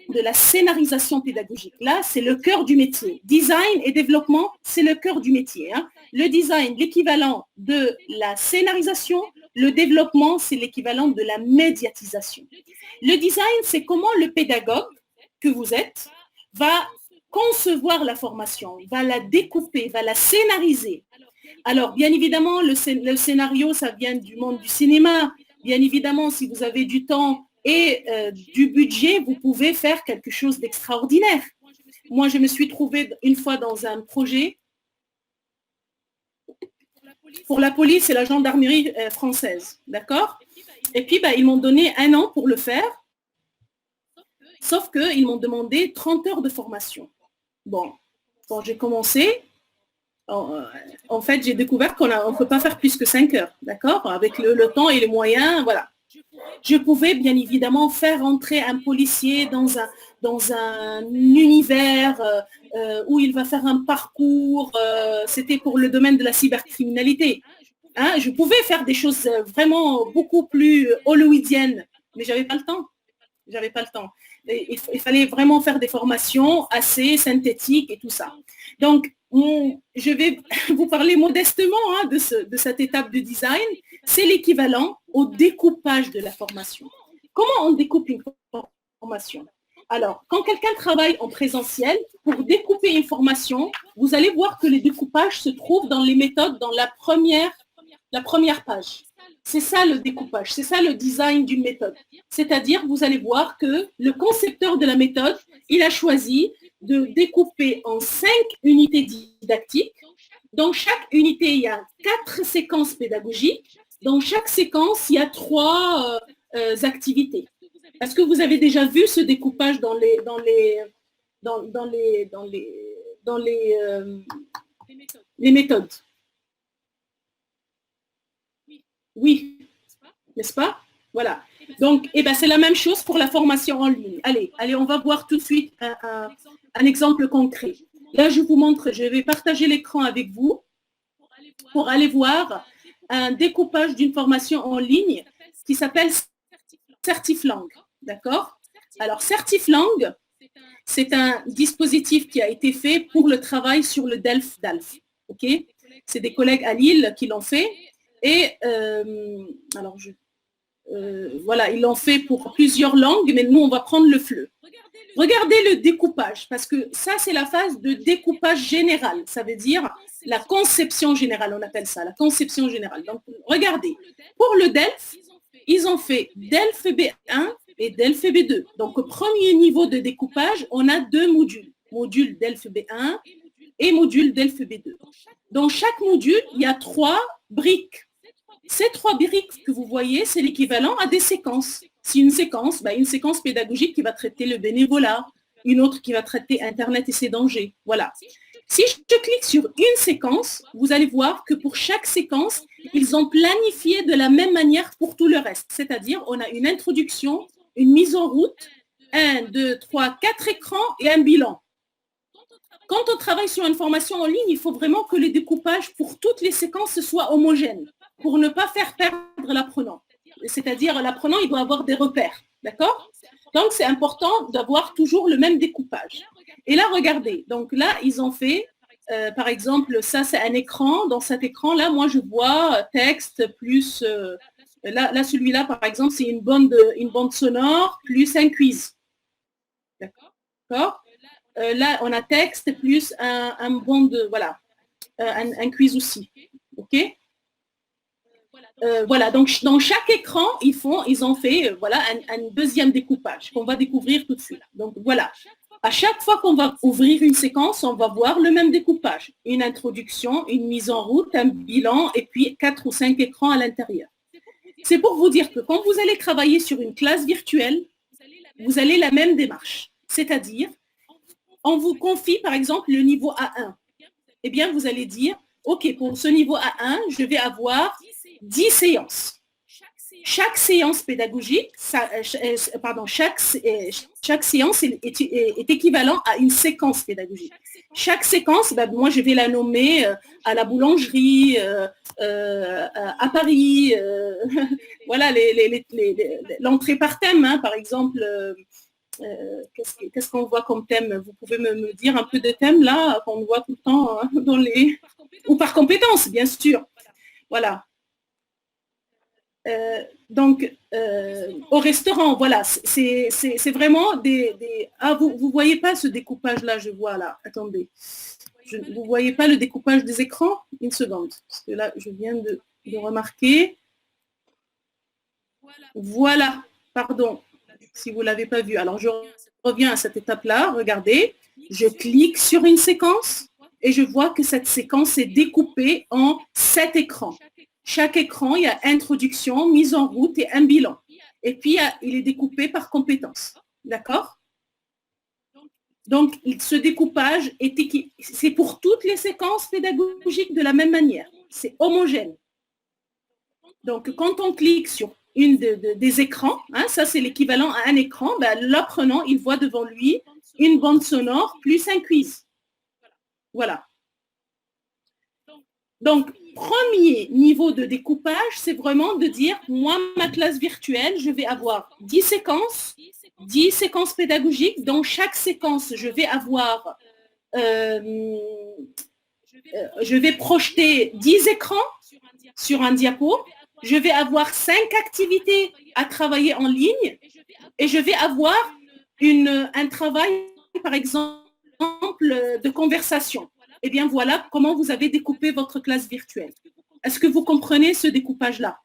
de la scénarisation pédagogique. Là, c'est le cœur du métier. Design et développement, c'est le cœur du métier. Hein. Le design, l'équivalent de la scénarisation. Le développement, c'est l'équivalent de la médiatisation. Le design, c'est comment le pédagogue que vous êtes va concevoir la formation, va la découper, va la scénariser. Alors, bien évidemment, le scénario, ça vient du monde du cinéma. Bien évidemment, si vous avez du temps et du budget, vous pouvez faire quelque chose d'extraordinaire. Moi, je me suis trouvée une fois dans un projet pour la police et la gendarmerie française, d'accord? Et puis, ils m'ont donné 1 an pour le faire, sauf qu'ils m'ont demandé 30 heures de formation. Bon, quand j'ai commencé, en fait, j'ai découvert qu'on ne peut pas faire plus que 5 heures, d'accord? Avec le temps et les moyens, voilà. Je pouvais bien évidemment faire entrer un policier dans un univers où il va faire un parcours, c'était pour le domaine de la cybercriminalité. Hein, je pouvais faire des choses vraiment beaucoup plus hollywoodiennes, mais je n'avais pas le temps. J'avais pas le temps. Il fallait vraiment faire des formations assez synthétiques et tout ça. Donc, je vais vous parler modestement hein, de cette étape de design. C'est l'équivalent au découpage de la formation. Comment on découpe une formation? Alors, quand quelqu'un travaille en présentiel, pour découper une formation, vous allez voir que les découpages se trouvent dans les méthodes dans la première page. C'est ça le découpage, c'est ça le design d'une méthode. C'est-à-dire, vous allez voir que le concepteur de la méthode, il a choisi de découper en 5 unités didactiques. Dans chaque unité, il y a 4 séquences pédagogiques. Dans chaque séquence, il y a 3 activités. Est-ce que vous avez déjà vu ce découpage dans les méthodes? Oui, n'est-ce pas? Voilà. Donc, c'est la même chose pour la formation en ligne. Allez, on va voir tout de suite un exemple concret. Là, je vous montre, je vais partager l'écran avec vous pour aller voir un découpage d'une formation en ligne qui s'appelle Certiflang. D'accord? Alors, Certiflang, c'est un dispositif qui a été fait pour le travail sur le DELF-DALF. OK? C'est des collègues à Lille qui l'ont fait. Et voilà, ils l'ont fait pour plusieurs langues, mais nous, on va prendre le FLE. Regardez le découpage, parce que ça, c'est la phase de découpage général. Ça veut dire la conception générale, on appelle ça, la conception générale. Donc, regardez. Pour le DELF, ils ont fait DELF B1 et DELF B2. Donc, au premier niveau de découpage, on a 2 modules. Module DELF B1 et module DELF B2. Dans chaque module, il y a 3 briques. Ces 3 briques que vous voyez, c'est l'équivalent à des séquences. C'est une séquence pédagogique qui va traiter le bénévolat, une autre qui va traiter Internet et ses dangers. Voilà. Si je clique sur une séquence, vous allez voir que pour chaque séquence, ils ont planifié de la même manière pour tout le reste. C'est-à-dire, on a une introduction, une mise en route, 1, 2, 3, 4 écrans et un bilan. Quand on travaille sur une formation en ligne, il faut vraiment que le découpage pour toutes les séquences soit homogène pour ne pas faire perdre l'apprenant. C'est-à-dire, l'apprenant, il doit avoir des repères. D'accord? Donc, c'est important d'avoir toujours le même découpage. Et là, regardez. Donc là, ils ont fait, par exemple, ça, c'est un écran. Dans cet écran-là, moi, je vois texte plus... là celui-là, par exemple, c'est une bande sonore plus un quiz. D'accord? Là, on a texte plus un quiz aussi. OK? Voilà, donc dans chaque écran, ils ont fait un deuxième découpage qu'on va découvrir tout de suite. Donc voilà, à chaque fois qu'on va ouvrir une séquence, on va voir le même découpage. Une introduction, une mise en route, un bilan et puis 4 ou 5 écrans à l'intérieur. C'est pour vous dire que quand vous allez travailler sur une classe virtuelle, vous allez la même démarche. C'est-à-dire, on vous confie par exemple le niveau A1. Eh bien, vous allez dire, OK, pour ce niveau A1, je vais avoir 10 séances. Chaque séance pédagogique, chaque séance est équivalent à une séquence pédagogique. Chaque séquence, moi, je vais la nommer à la boulangerie, à Paris, voilà, l'entrée par thème, hein, par exemple. Qu'est-ce qu'on voit comme thème? Vous pouvez me dire un peu de thèmes là qu'on voit tout le temps dans les... Ou par compétence, bien sûr. Voilà. Donc, au restaurant, voilà, c'est vraiment des... Ah, vous ne voyez pas ce découpage-là, je vois là. Attendez. Vous ne voyez pas le découpage des écrans? Une seconde. Parce que là, je viens de remarquer. Voilà, pardon, si vous ne l'avez pas vu. Alors, je reviens à cette étape-là. Regardez, je clique sur une séquence et je vois que cette séquence est découpée en 7 écrans. Chaque écran, il y a introduction, mise en route et un bilan. Et puis, il est découpé par compétences. D'accord? Donc, ce découpage, c'est pour toutes les séquences pédagogiques de la même manière. C'est homogène. Donc, quand on clique sur une des écrans, hein, ça c'est l'équivalent à un écran, l'apprenant, il voit devant lui une bande sonore plus un quiz. Voilà. Donc, premier niveau de découpage, c'est vraiment de dire, moi, ma classe virtuelle, je vais avoir 10 séquences pédagogiques. Dans chaque séquence, je vais avoir, je vais projeter 10 écrans sur un diapo. Je vais avoir 5 activités à travailler en ligne et je vais avoir un travail, par exemple, de conversation. Eh bien, voilà comment vous avez découpé votre classe virtuelle. Est-ce que vous comprenez ce découpage-là?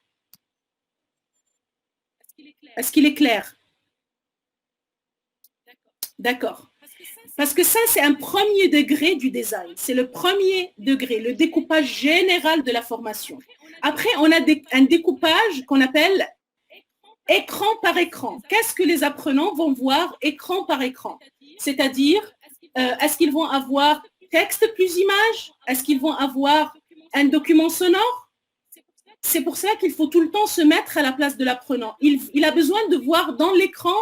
Est-ce qu'il est clair? D'accord. Parce que ça, c'est un premier degré du design. C'est le premier degré, le découpage général de la formation. Après, on a un découpage qu'on appelle écran par écran. Qu'est-ce que les apprenants vont voir écran par écran? C'est-à-dire, est-ce qu'ils vont avoir texte plus image? Est-ce qu'ils vont avoir un document sonore? C'est pour ça qu'il faut tout le temps se mettre à la place de l'apprenant. Il a besoin de voir dans l'écran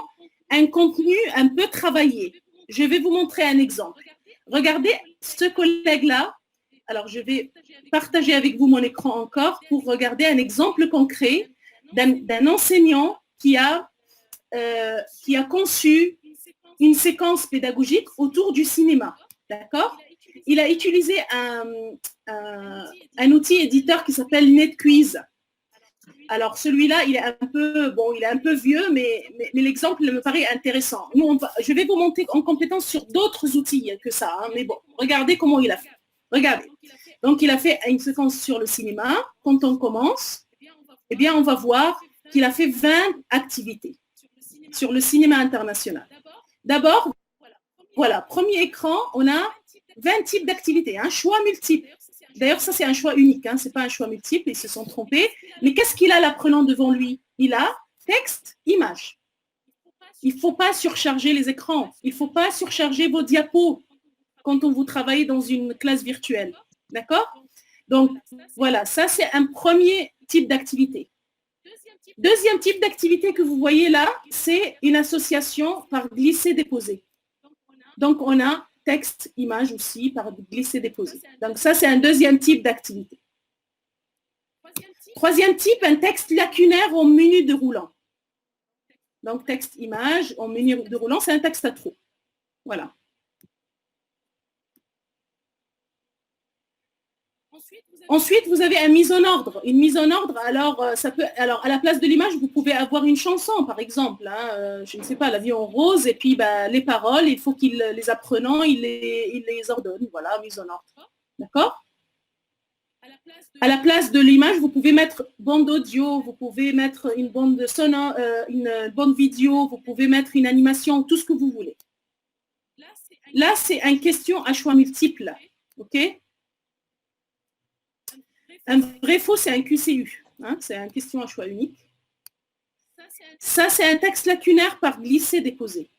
un contenu un peu travaillé. Je vais vous montrer un exemple. Regardez ce collègue-là. Alors, je vais partager avec vous mon écran encore pour regarder un exemple concret d'un enseignant qui a conçu une séquence pédagogique autour du cinéma. D'accord? Il a utilisé un outil éditeur qui s'appelle NetQuiz. Alors, celui-là, il est un peu vieux, mais l'exemple me paraît intéressant. Je vais vous monter en compétence sur d'autres outils que ça, hein, mais bon, regardez comment il a fait. Regardez. Donc, il a fait une séquence sur le cinéma. Quand on commence, eh bien, on va voir qu'il a fait 20 activités sur le cinéma international. D'abord, voilà, premier écran, on a 20 types d'activités, un choix multiple. D'ailleurs, ça, c'est un choix unique, hein, ce n'est pas un choix multiple, ils se sont trompés. Mais qu'est-ce qu'il a l'apprenant devant lui? Il a texte, image. Il ne faut pas surcharger les écrans. Il ne faut pas surcharger vos diapos quand vous travaillez dans une classe virtuelle. D'accord? Donc, voilà, ça, c'est un premier type d'activité. Deuxième type d'activité que vous voyez là, c'est une association par glisser-déposer. Donc, on a texte, image aussi par glisser-déposer. Donc, ça, c'est un deuxième type d'activité. Troisième type, un texte lacunaire en menu déroulant. Donc, texte, image en menu déroulant, c'est un texte à trop. Voilà. Ensuite, vous avez une mise en ordre. Une mise en ordre, alors, à la place de l'image, vous pouvez avoir une chanson, par exemple. Hein, je ne sais pas, La vie en rose, et puis les paroles, il faut qu'ils, les apprenants, ils les ordonnent. Voilà, mise en ordre. D'accord? À la place de l'image, vous pouvez mettre bande audio, vous pouvez mettre une bande sonore, une bande vidéo, vous pouvez mettre une animation, tout ce que vous voulez. Là, c'est une question à choix multiple. OK? Un vrai faux, c'est un QCU. Hein, c'est une question à choix unique. Ça, c'est un texte lacunaire par glisser-déposer.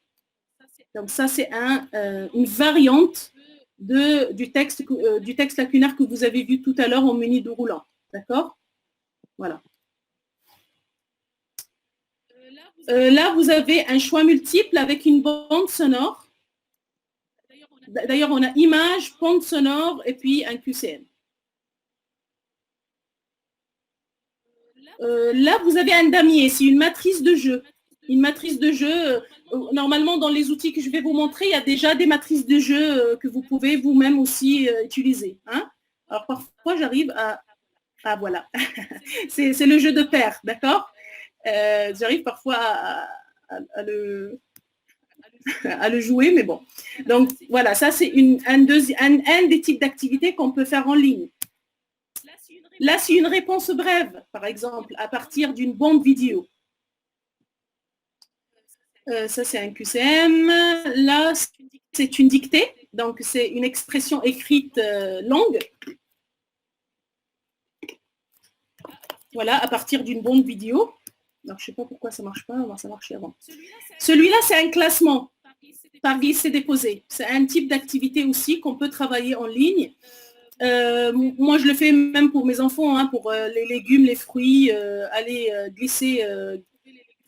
Donc, ça, c'est une variante du texte lacunaire que vous avez vu tout à l'heure en menu déroulant. D'accord? Voilà. Là, vous avez un choix multiple avec une bande sonore. D'ailleurs, on a image, bande sonore et puis un QCM. Là, vous avez un damier, c'est une matrice de jeu. Une matrice de jeu, normalement, dans les outils que je vais vous montrer, il y a déjà des matrices de jeu que vous pouvez vous-même aussi utiliser. Hein. Alors, parfois, j'arrive à... Ah, voilà. c'est le jeu de paire, d'accord? J'arrive parfois à le jouer, mais bon. Donc, voilà, ça, c'est un des types d'activités qu'on peut faire en ligne. Là, c'est une réponse brève, par exemple, à partir d'une bande vidéo. Ça, c'est un QCM. Là, c'est une dictée. Donc, c'est une expression écrite longue. Voilà, à partir d'une bande vidéo. Alors, je ne sais pas pourquoi ça ne marche pas. Ça marchait avant. Celui-là, c'est un classement par glisser-déposer. C'est un type d'activité aussi qu'on peut travailler en ligne. Moi, je le fais même pour mes enfants, hein, pour les légumes, les fruits, aller glisser,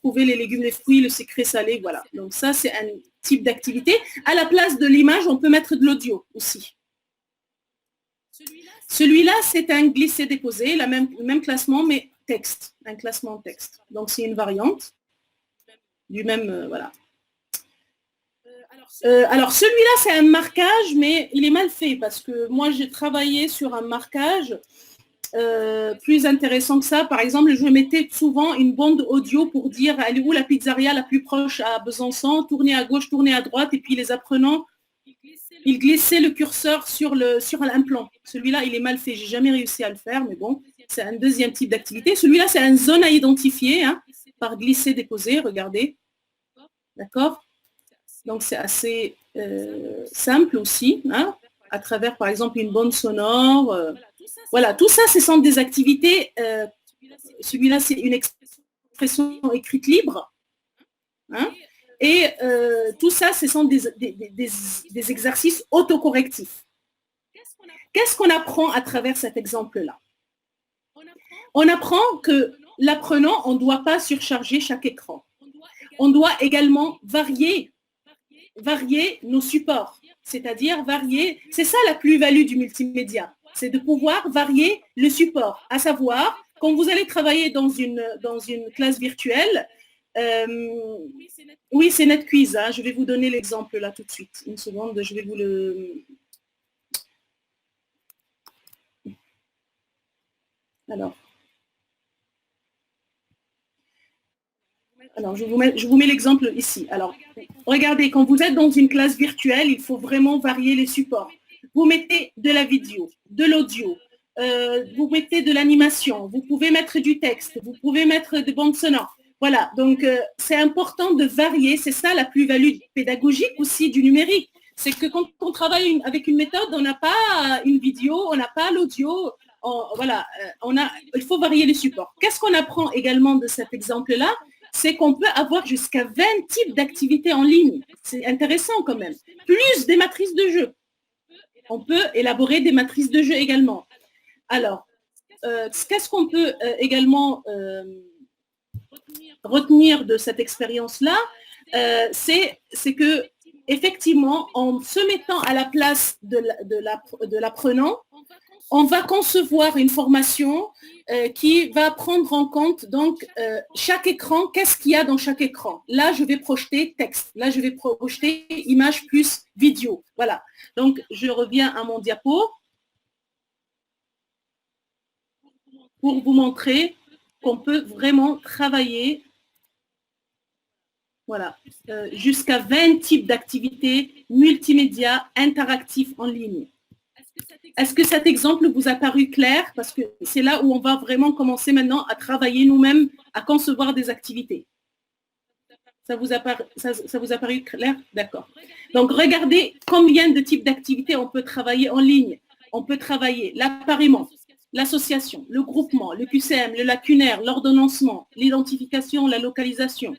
trouver les légumes, les fruits, le sucré salé, voilà. Donc ça, c'est un type d'activité. À la place de l'image, on peut mettre de l'audio aussi. Celui-là, c'est un glisser-déposer, le même classement, mais texte, un classement texte. Donc c'est une variante du même, voilà. Alors celui-là, c'est un marquage, mais il est mal fait parce que moi, j'ai travaillé sur un marquage plus intéressant que ça. Par exemple, je mettais souvent une bande audio pour dire elle est où la pizzeria la plus proche à Besançon, tournez à gauche, tournez à droite, et puis les apprenants, ils glissaient le curseur sur un plan. Celui-là, il est mal fait. J'ai jamais réussi à le faire, mais bon, c'est un deuxième type d'activité. Celui-là, c'est une zone à identifier hein, par glisser-déposer. Regardez. D'accord? Donc, c'est assez simple aussi, hein, à travers, par exemple, une bande sonore. Voilà, tout ça, ce sont des activités. Celui-là, c'est une expression écrite libre. Hein, et tout ça, ce sont des exercices autocorrectifs. Qu'est-ce qu'on apprend à travers cet exemple-là? On apprend que l'apprenant, on ne doit pas surcharger chaque écran. On doit également varier nos supports, c'est-à-dire varier, c'est ça la plus-value du multimédia, c'est de pouvoir varier le support, à savoir, quand vous allez travailler dans une classe virtuelle, oui, c'est NetQuiz, hein, je vais vous donner l'exemple là tout de suite, une seconde, je vais vous le... Alors, je vous mets l'exemple ici. Alors, regardez, quand vous êtes dans une classe virtuelle, il faut vraiment varier les supports. Vous mettez de la vidéo, de l'audio, vous mettez de l'animation, vous pouvez mettre du texte, vous pouvez mettre des bandes sonores. Voilà, donc c'est important de varier. C'est ça la plus-value pédagogique aussi du numérique. C'est que quand on travaille avec une méthode, on n'a pas une vidéo, on n'a pas l'audio. Voilà, il faut varier les supports. Qu'est-ce qu'on apprend également de cet exemple-là? c'est qu'on peut avoir jusqu'à 20 types d'activités en ligne. C'est intéressant quand même. Plus des matrices de jeu. On peut élaborer des matrices de jeu également. Alors, qu'est-ce qu'on peut également retenir de cette expérience-là? C'est que, effectivement, en se mettant à la place de l'apprenant, on va concevoir une formation qui va prendre en compte donc chaque écran, qu'est-ce qu'il y a dans chaque écran. Là, je vais projeter texte. Là, je vais projeter image plus vidéo. Voilà. Donc, je reviens à mon diapo pour vous montrer qu'on peut vraiment travailler voilà, jusqu'à 20 types d'activités multimédia interactifs en ligne. Est-ce que cet exemple vous a paru clair? Parce que c'est là où on va vraiment commencer maintenant à travailler nous-mêmes, à concevoir des activités. Ça vous a paru clair? D'accord. Donc, regardez combien de types d'activités on peut travailler en ligne. On peut travailler l'appariement, l'association, le groupement, le QCM, le lacunaire, l'ordonnancement, l'identification, la localisation,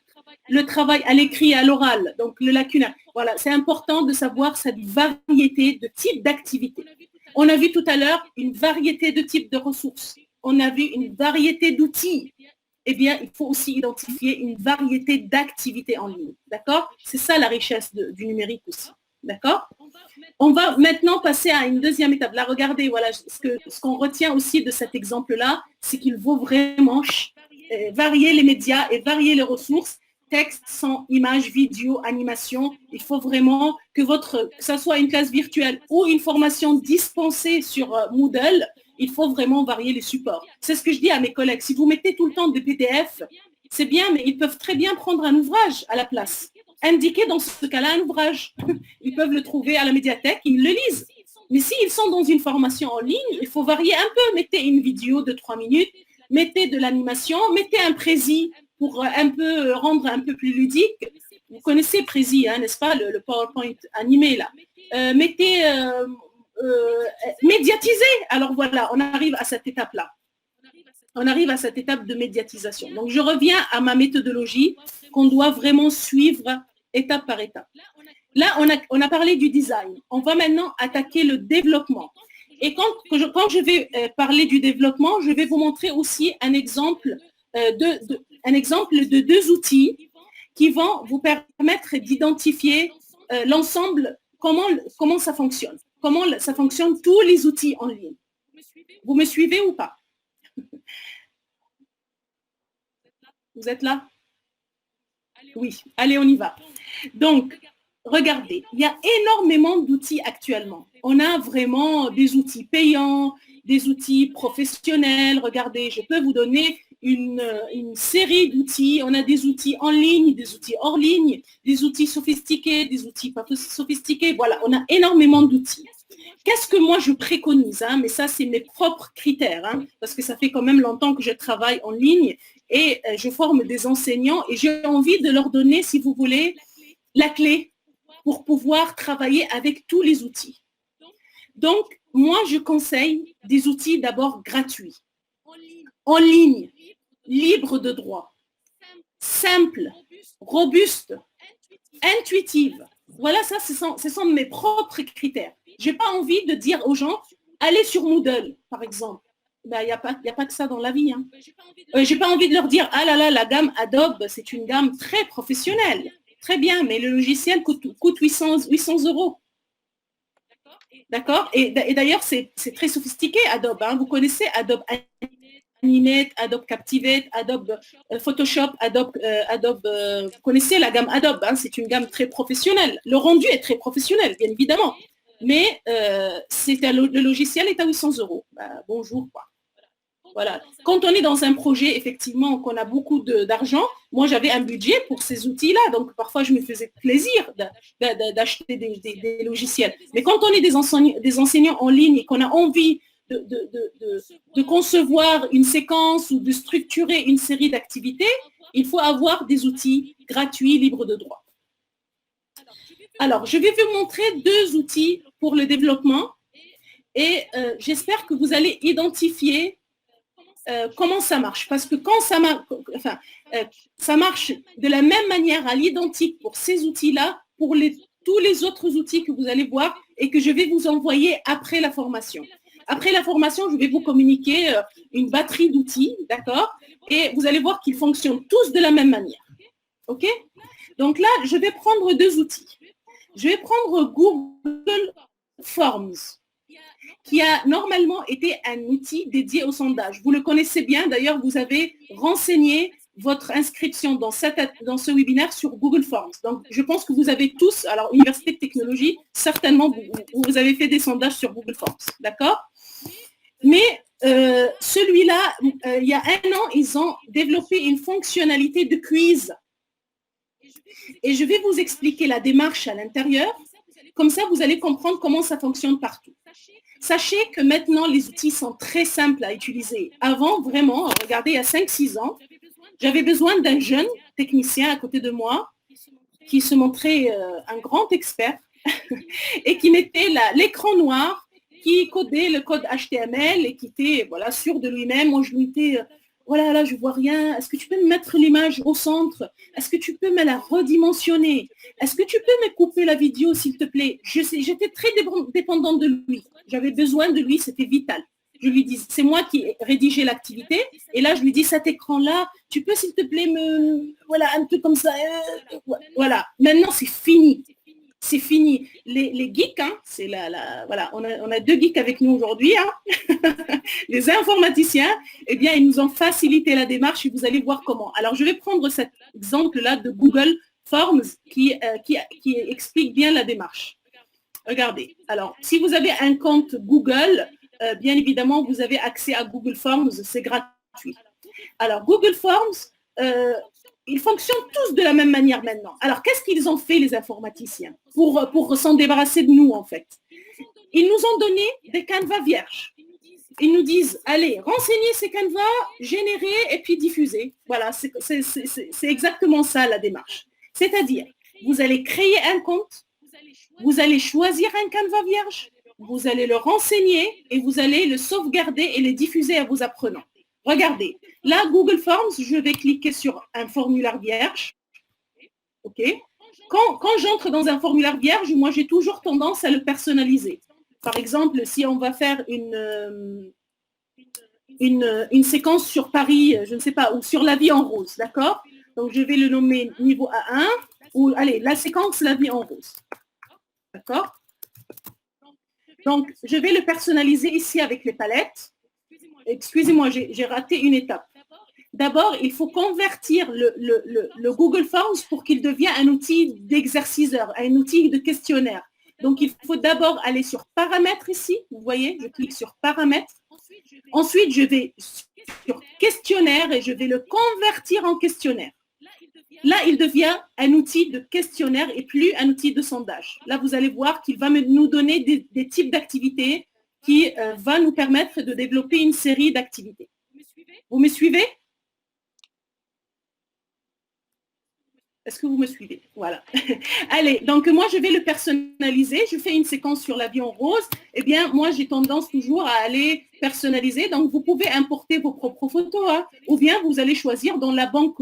le travail à l'écrit et à l'oral, donc le lacunaire. Voilà, c'est important de savoir cette variété de types d'activités. On a vu tout à l'heure une variété de types de ressources. On a vu une variété d'outils. Eh bien, il faut aussi identifier une variété d'activités en ligne. D'accord? C'est ça la richesse du numérique aussi. D'accord? On va maintenant passer à une deuxième étape. Là, regardez, voilà, ce qu'on retient aussi de cet exemple-là, c'est qu'il faut vraiment varier les médias et varier les ressources. Texte, son, image, vidéo, animation. Il faut vraiment que ça soit une classe virtuelle ou une formation dispensée sur Moodle, il faut vraiment varier les supports. C'est ce que je dis à mes collègues. Si vous mettez tout le temps des PDF, c'est bien, mais ils peuvent très bien prendre un ouvrage à la place. Indiquer dans ce cas-là un ouvrage. Ils peuvent le trouver à la médiathèque, ils le lisent. Mais s'ils sont dans une formation en ligne, il faut varier un peu. Mettez une vidéo de 3 minutes, mettez de l'animation, mettez un prési pour un peu rendre un peu plus ludique. Vous connaissez Prési, hein, n'est-ce pas, le PowerPoint animé là. Mettez médiatiser. Alors voilà, on arrive à cette étape-là. On arrive à cette étape de médiatisation. Donc je reviens à ma méthodologie qu'on doit vraiment suivre étape par étape. Là, on a parlé du design. On va maintenant attaquer le développement. Et quand je vais parler du développement, je vais vous montrer aussi un exemple de deux outils qui vont vous permettre d'identifier l'ensemble, comment ça fonctionne. Comment ça fonctionne, tous les outils en ligne. Vous me suivez ou pas? Vous êtes là? Oui, allez, on y va. Donc, regardez, il y a énormément d'outils actuellement. On a vraiment des outils payants, des outils professionnels. Regardez, je peux vous donner une série d'outils. On a des outils en ligne, des outils hors ligne, des outils sophistiqués, des outils pas sophistiqués. Voilà, on a énormément d'outils. Qu'est-ce que moi je préconise, hein, mais ça c'est mes propres critères, hein, parce que ça fait quand même longtemps que je travaille en ligne et je forme des enseignants et j'ai envie de leur donner, si vous voulez, la clé pour pouvoir travailler avec tous les outils. Donc, moi je conseille des outils d'abord gratuits, en ligne, libres de droit, simples, robustes, intuitives. Voilà, ça ce sont mes propres critères. Je n'ai pas envie de dire aux gens, allez sur Moodle, par exemple. Ben, il n'y a pas que ça dans la vie. Hein. Je n'ai pas envie de leur dire, ah là là, la gamme Adobe, c'est une gamme très professionnelle. Très bien, mais le logiciel coûte 800 €. D'accord? Et d'ailleurs, c'est très sophistiqué, Adobe. Hein. Vous connaissez Adobe Animate, Adobe Captivate, Adobe Photoshop, Adobe vous connaissez la gamme Adobe, hein, c'est une gamme très professionnelle. Le rendu est très professionnel, bien évidemment. Mais le logiciel est à 800 €. Ben, bonjour, quoi. Voilà. Quand on est dans un projet, effectivement, qu'on a beaucoup d'argent, moi j'avais un budget pour ces outils-là, donc parfois je me faisais plaisir d'acheter des logiciels. Mais quand on est des enseignants en ligne et qu'on a envie de concevoir une séquence ou de structurer une série d'activités, il faut avoir des outils gratuits, libres de droit. Alors, je vais vous montrer deux outils pour le développement et j'espère que vous allez identifier comment ça marche. Parce que quand ça marche, ça marche de la même manière à l'identique pour ces outils-là, pour tous les autres outils que vous allez voir et que je vais vous envoyer après la formation. Après la formation, je vais vous communiquer une batterie d'outils, d'accord? Et vous allez voir qu'ils fonctionnent tous de la même manière. OK? Donc là, je vais prendre deux outils. Je vais prendre Google Forms, qui a normalement été un outil dédié au sondage. Vous le connaissez bien, d'ailleurs, vous avez renseigné votre inscription dans ce webinaire sur Google Forms. Donc, je pense que vous avez tous, alors, Université de Technologie, certainement, vous avez fait des sondages sur Google Forms, d'accord? Mais celui-là, il y a un an, ils ont développé une fonctionnalité de quiz. Et je vais vous expliquer la démarche à l'intérieur. Comme ça, vous allez comprendre comment ça fonctionne partout. Sachez que maintenant, les outils sont très simples à utiliser. Avant, vraiment, regardez, il y a 5-6 ans, j'avais besoin d'un jeune technicien à côté de moi qui se montrait un grand expert et qui mettait l'écran noir, qui codait le code HTML et qui était voilà, sûr de lui-même. Moi, je lui disais, voilà, là, je ne vois rien. Est-ce que tu peux me mettre l'image au centre? Est-ce que tu peux me la redimensionner? Est-ce que tu peux me couper la vidéo, s'il te plaît? J'étais très dépendante de lui. J'avais besoin de lui, c'était vital. Je lui dis, c'est moi qui ai rédigé l'activité. Et là, je lui dis, cet écran-là, tu peux, s'il te plaît, voilà, un peu comme ça. Voilà. Maintenant, c'est fini. C'est fini. Les geeks, hein, c'est voilà, on a deux geeks avec nous aujourd'hui, hein, les informaticiens, eh bien, ils nous ont facilité la démarche et vous allez voir comment. Alors, je vais prendre cet exemple-là de Google Forms qui explique bien la démarche. Regardez. Alors, si vous avez un compte Google, bien évidemment, vous avez accès à Google Forms, c'est gratuit. Alors, Google Forms, ils fonctionnent tous de la même manière maintenant. Alors, qu'est-ce qu'ils ont fait, les informaticiens, pour s'en débarrasser de nous, en fait? Ils nous ont donné des canevas vierges. Ils nous disent, allez, renseignez ces canevas, générez et puis diffusez. Voilà, c'est exactement ça, la démarche. C'est-à-dire, vous allez créer un compte, vous allez choisir un canevas vierge, vous allez le renseigner et vous allez le sauvegarder et le diffuser à vos apprenants. Regardez, là, Google Forms, je vais cliquer sur un formulaire vierge. OK. Quand j'entre dans un formulaire vierge, moi, j'ai toujours tendance à le personnaliser. Par exemple, si on va faire une séquence sur Paris, je ne sais pas, ou sur la vie en rose, d'accord? Donc, je vais le nommer niveau A1, ou, allez, la séquence la vie en rose. D'accord? Donc, je vais le personnaliser ici avec les palettes. Excusez-moi, j'ai raté une étape. D'abord, il faut convertir le Google Forms pour qu'il devienne un outil d'exerciceur, un outil de questionnaire. Donc, il faut d'abord aller sur paramètres ici. Vous voyez, je clique sur paramètres. Ensuite, je vais sur questionnaire et je vais le convertir en questionnaire. Là, il devient un outil de questionnaire et plus un outil de sondage. Là, vous allez voir qu'il va nous donner des types d'activités qui va nous permettre de développer une série d'activités. Vous me suivez? Est-ce que vous me suivez? Voilà. Allez, donc moi, je vais le personnaliser. Je fais une séquence sur la vie en rose. Eh bien, moi, j'ai tendance toujours à aller personnaliser. Donc, vous pouvez importer vos propres photos, hein, ou bien vous allez choisir dans la banque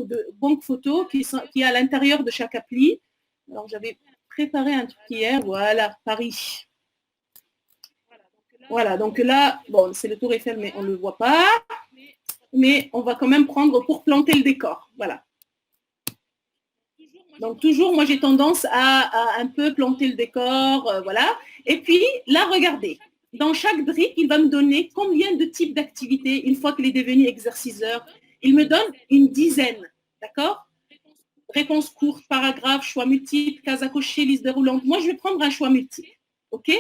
photos qui est à l'intérieur de chaque appli. Alors, j'avais préparé un truc hier. Voilà, Paris. Voilà, donc là, bon, c'est le Tour Eiffel, mais on ne le voit pas. Mais on va quand même prendre pour planter le décor. Voilà. Donc, toujours, moi, j'ai tendance à un peu planter le décor, voilà. Et puis, là, regardez. Dans chaque brique, il va me donner combien de types d'activités, une fois qu'il est devenu exerciceur. Il me donne une dizaine, d'accord? Réponse courte, paragraphe, choix multiple, case à cocher, liste déroulante. Moi, je vais prendre un choix multiple, OK?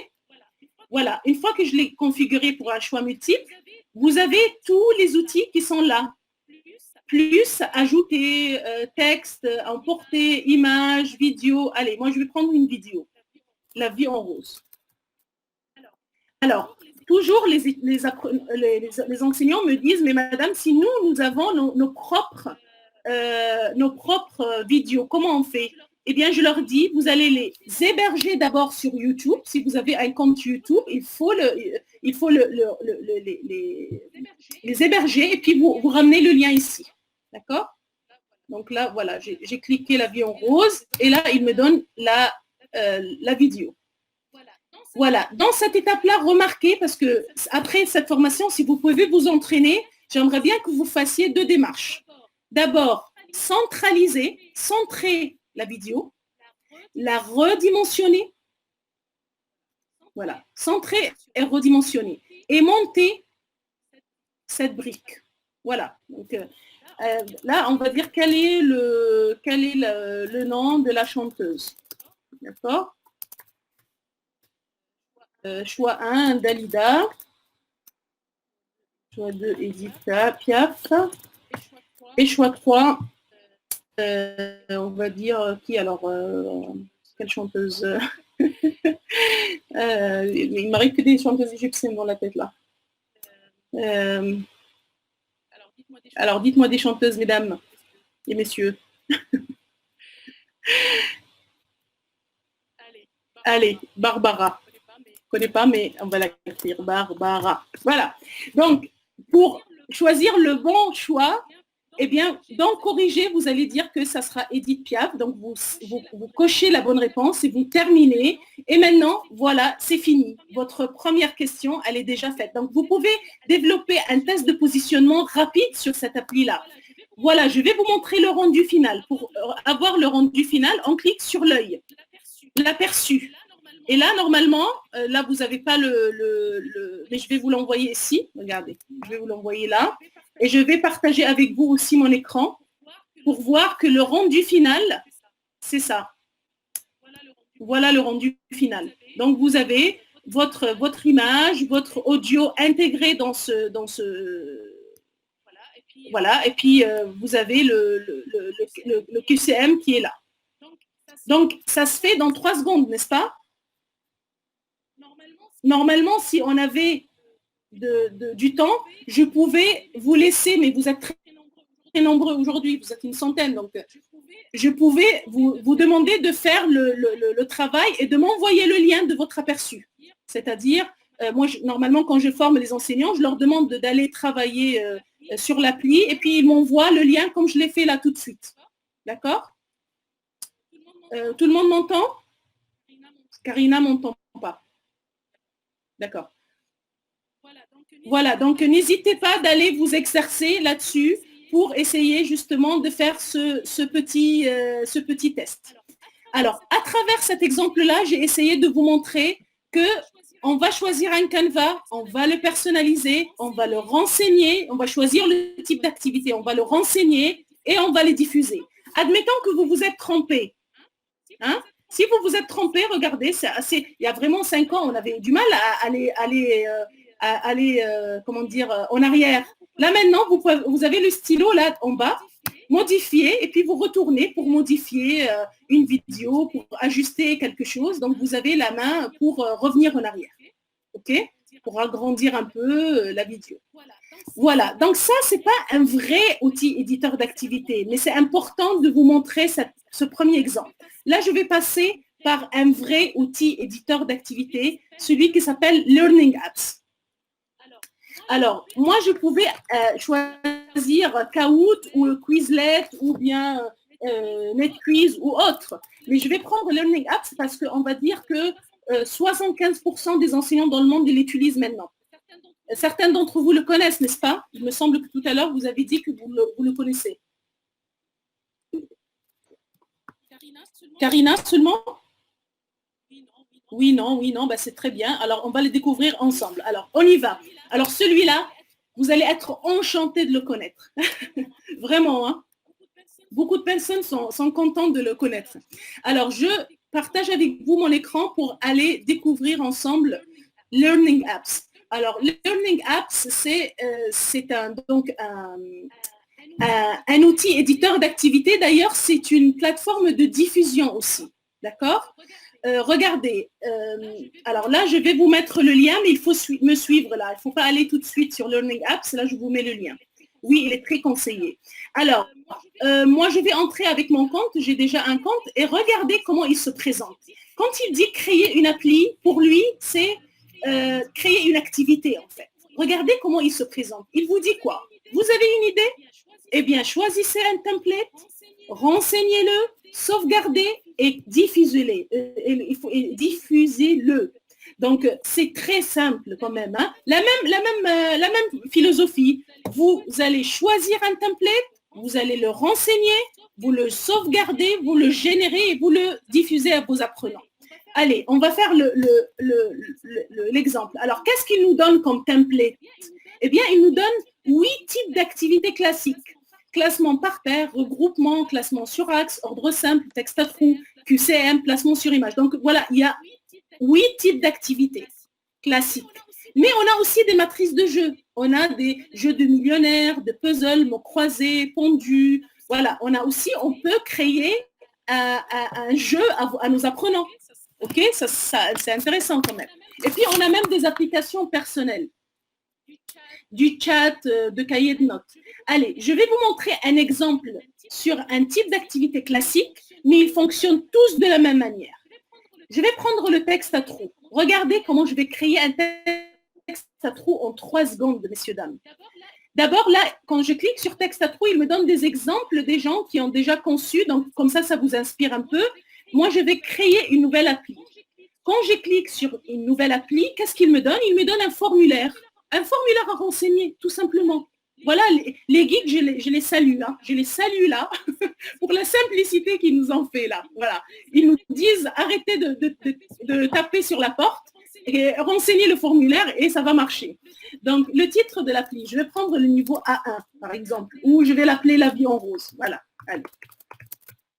Voilà. Une fois que je l'ai configuré pour un choix multiple, vous avez tous les outils qui sont là. Plus ajouter texte, emporter, image, vidéo. Allez, moi, je vais prendre une vidéo. La vie en rose. Alors, toujours les enseignants me disent, mais madame, si nous avons nos propres vidéos, comment on fait? Eh bien, je leur dis, vous allez les héberger d'abord sur YouTube. Si vous avez un compte YouTube, il faut il faut les héberger et puis vous ramenez le lien ici. D'accord? Donc là, voilà, j'ai cliqué l'avion rose et là, il me donne la vidéo. Voilà, dans cette étape-là, remarquez, parce que après cette formation, si vous pouvez vous entraîner, j'aimerais bien que vous fassiez 2 démarches. D'abord, centrer la vidéo, la redimensionner, voilà, centrer et redimensionner, et monter cette brique. Voilà, donc là, on va dire quel est le nom de la chanteuse. D'accord? Choix 1, Dalida. Choix 2, Edith Piaf. Et choix 3, on va dire qui alors quelle chanteuse il m'arrive que des chanteuses égyptiennes dans la tête là. Alors dites-moi des chanteuses, mesdames et messieurs. Allez, Barbara. Je ne connais pas, mais on va l'écrire. Barbara. Voilà. Donc, pour choisir le bon choix, eh bien, dans corriger, vous allez dire que ça sera Edith Piaf. Donc, vous cochez la bonne réponse et vous terminez. Et maintenant, voilà, c'est fini. Votre première question, elle est déjà faite. Donc, vous pouvez développer un test de positionnement rapide sur cette appli-là. Voilà, je vais vous montrer le rendu final. Pour avoir le rendu final, on clique sur l'œil, l'aperçu. Et là, normalement, là, vous n'avez pas mais je vais vous l'envoyer ici. Regardez, je vais vous l'envoyer là. Et je vais partager avec vous aussi mon écran pour voir que le rendu final, c'est ça. Voilà le rendu final. Donc, vous avez votre image, votre audio intégré dans ce voilà. Et puis, vous avez le QCM qui est là. Donc, ça se fait dans 3 secondes, n'est-ce pas? Normalement, si on avait du temps, je pouvais vous laisser, mais vous êtes très nombreux aujourd'hui, vous êtes une centaine, donc je pouvais vous demander de faire le travail et de m'envoyer le lien de votre aperçu. C'est-à-dire, moi, normalement, quand je forme les enseignants, je leur demande d'aller travailler sur l'appli et puis ils m'envoient le lien comme je l'ai fait là tout de suite. D'accord? Tout le monde m'entend? Karina m'entend pas. D'accord. Voilà, donc n'hésitez pas d'aller vous exercer là-dessus pour essayer justement de faire ce petit test. Alors, à travers cet exemple-là, j'ai essayé de vous montrer qu'on va choisir un canevas, on va le personnaliser, on va le renseigner, on va choisir le type d'activité, on va le renseigner et on va les diffuser. Admettons que vous vous êtes trompé. Hein? Si vous vous êtes trompé, regardez, il y a vraiment 5 ans, on avait du mal à aller comment dire, en arrière. Là maintenant, vous avez le stylo là en bas, modifier, et puis vous retournez pour modifier une vidéo, pour ajuster quelque chose. Donc, vous avez la main pour revenir en arrière. OK? Pour agrandir un peu la vidéo. Voilà. Donc, ça, ce n'est pas un vrai outil éditeur d'activité, mais c'est important de vous montrer ce premier exemple. Là, je vais passer par un vrai outil éditeur d'activité, celui qui s'appelle Learning Apps. Alors, moi, je pouvais choisir Kahoot ou Quizlet ou bien NetQuiz ou autre. Mais je vais prendre Learning Apps parce qu'on va dire que 75% des enseignants dans le monde l'utilisent maintenant. Certains d'entre vous le connaissent, n'est-ce pas? Il me semble que tout à l'heure, vous avez dit que vous le connaissez. Karina seulement? Oui, non, bah c'est très bien. Alors, on va le découvrir ensemble. Alors, on y va. Alors, celui-là, vous allez être enchantés de le connaître. Vraiment, hein? Beaucoup de personnes sont contentes de le connaître. Alors, je partage avec vous mon écran pour aller découvrir ensemble Learning Apps. Alors, Learning Apps, c'est un outil éditeur d'activité. D'ailleurs, c'est une plateforme de diffusion aussi. D'accord? Regardez, alors là, je vais vous mettre le lien, mais il faut me suivre là. Il ne faut pas aller tout de suite sur Learning Apps. Là, je vous mets le lien. Oui, il est très conseillé. Alors, moi, je vais entrer avec mon compte. J'ai déjà un compte et regardez comment il se présente. Quand il dit créer une appli, pour lui, c'est créer une activité, en fait. Regardez comment il se présente. Il vous dit quoi? Vous avez une idée? Eh bien, choisissez un template, renseignez-le, sauvegardez et diffusez-le. Donc, c'est très simple quand même. Hein. La même philosophie. Vous allez choisir un template, vous allez le renseigner, vous le sauvegardez, vous le générez et vous le diffusez à vos apprenants. Allez, on va faire l'exemple. Alors, qu'est-ce qu'il nous donne comme template? Eh bien, il nous donne 8 types d'activités classiques. Classement par paire, regroupement, classement sur axe, ordre simple, texte à trous, QCM, placement sur image. Donc, voilà, il y a 8 types d'activités classiques. Mais on a aussi des matrices de jeux. On a des jeux de millionnaires, de puzzles, mots croisés, pondus. Voilà, on peut créer un jeu à nos apprenants. Ok, ça c'est intéressant quand même. Et puis, on a même des applications personnelles, du chat, de cahiers de notes. Allez, je vais vous montrer un exemple sur un type d'activité classique, mais ils fonctionnent tous de la même manière. Je vais prendre le texte à trous. Regardez comment je vais créer un texte à trous en 3 secondes, messieurs, dames. D'abord, là, quand je clique sur texte à trous, il me donne des exemples des gens qui ont déjà conçu, donc comme ça vous inspire un peu. Moi, je vais créer une nouvelle appli. Quand je clique sur une nouvelle appli, qu'est-ce qu'il me donne? Il me donne un formulaire à renseigner, tout simplement. Voilà, les geeks, je les salue. Hein. Je les salue là, pour la simplicité qu'ils nous ont fait là. Voilà. Ils nous disent, arrêtez de taper sur la porte et renseignez le formulaire et ça va marcher. Donc, le titre de l'appli, je vais prendre le niveau A1, par exemple, ou je vais l'appeler La vie en rose. Voilà. Allez.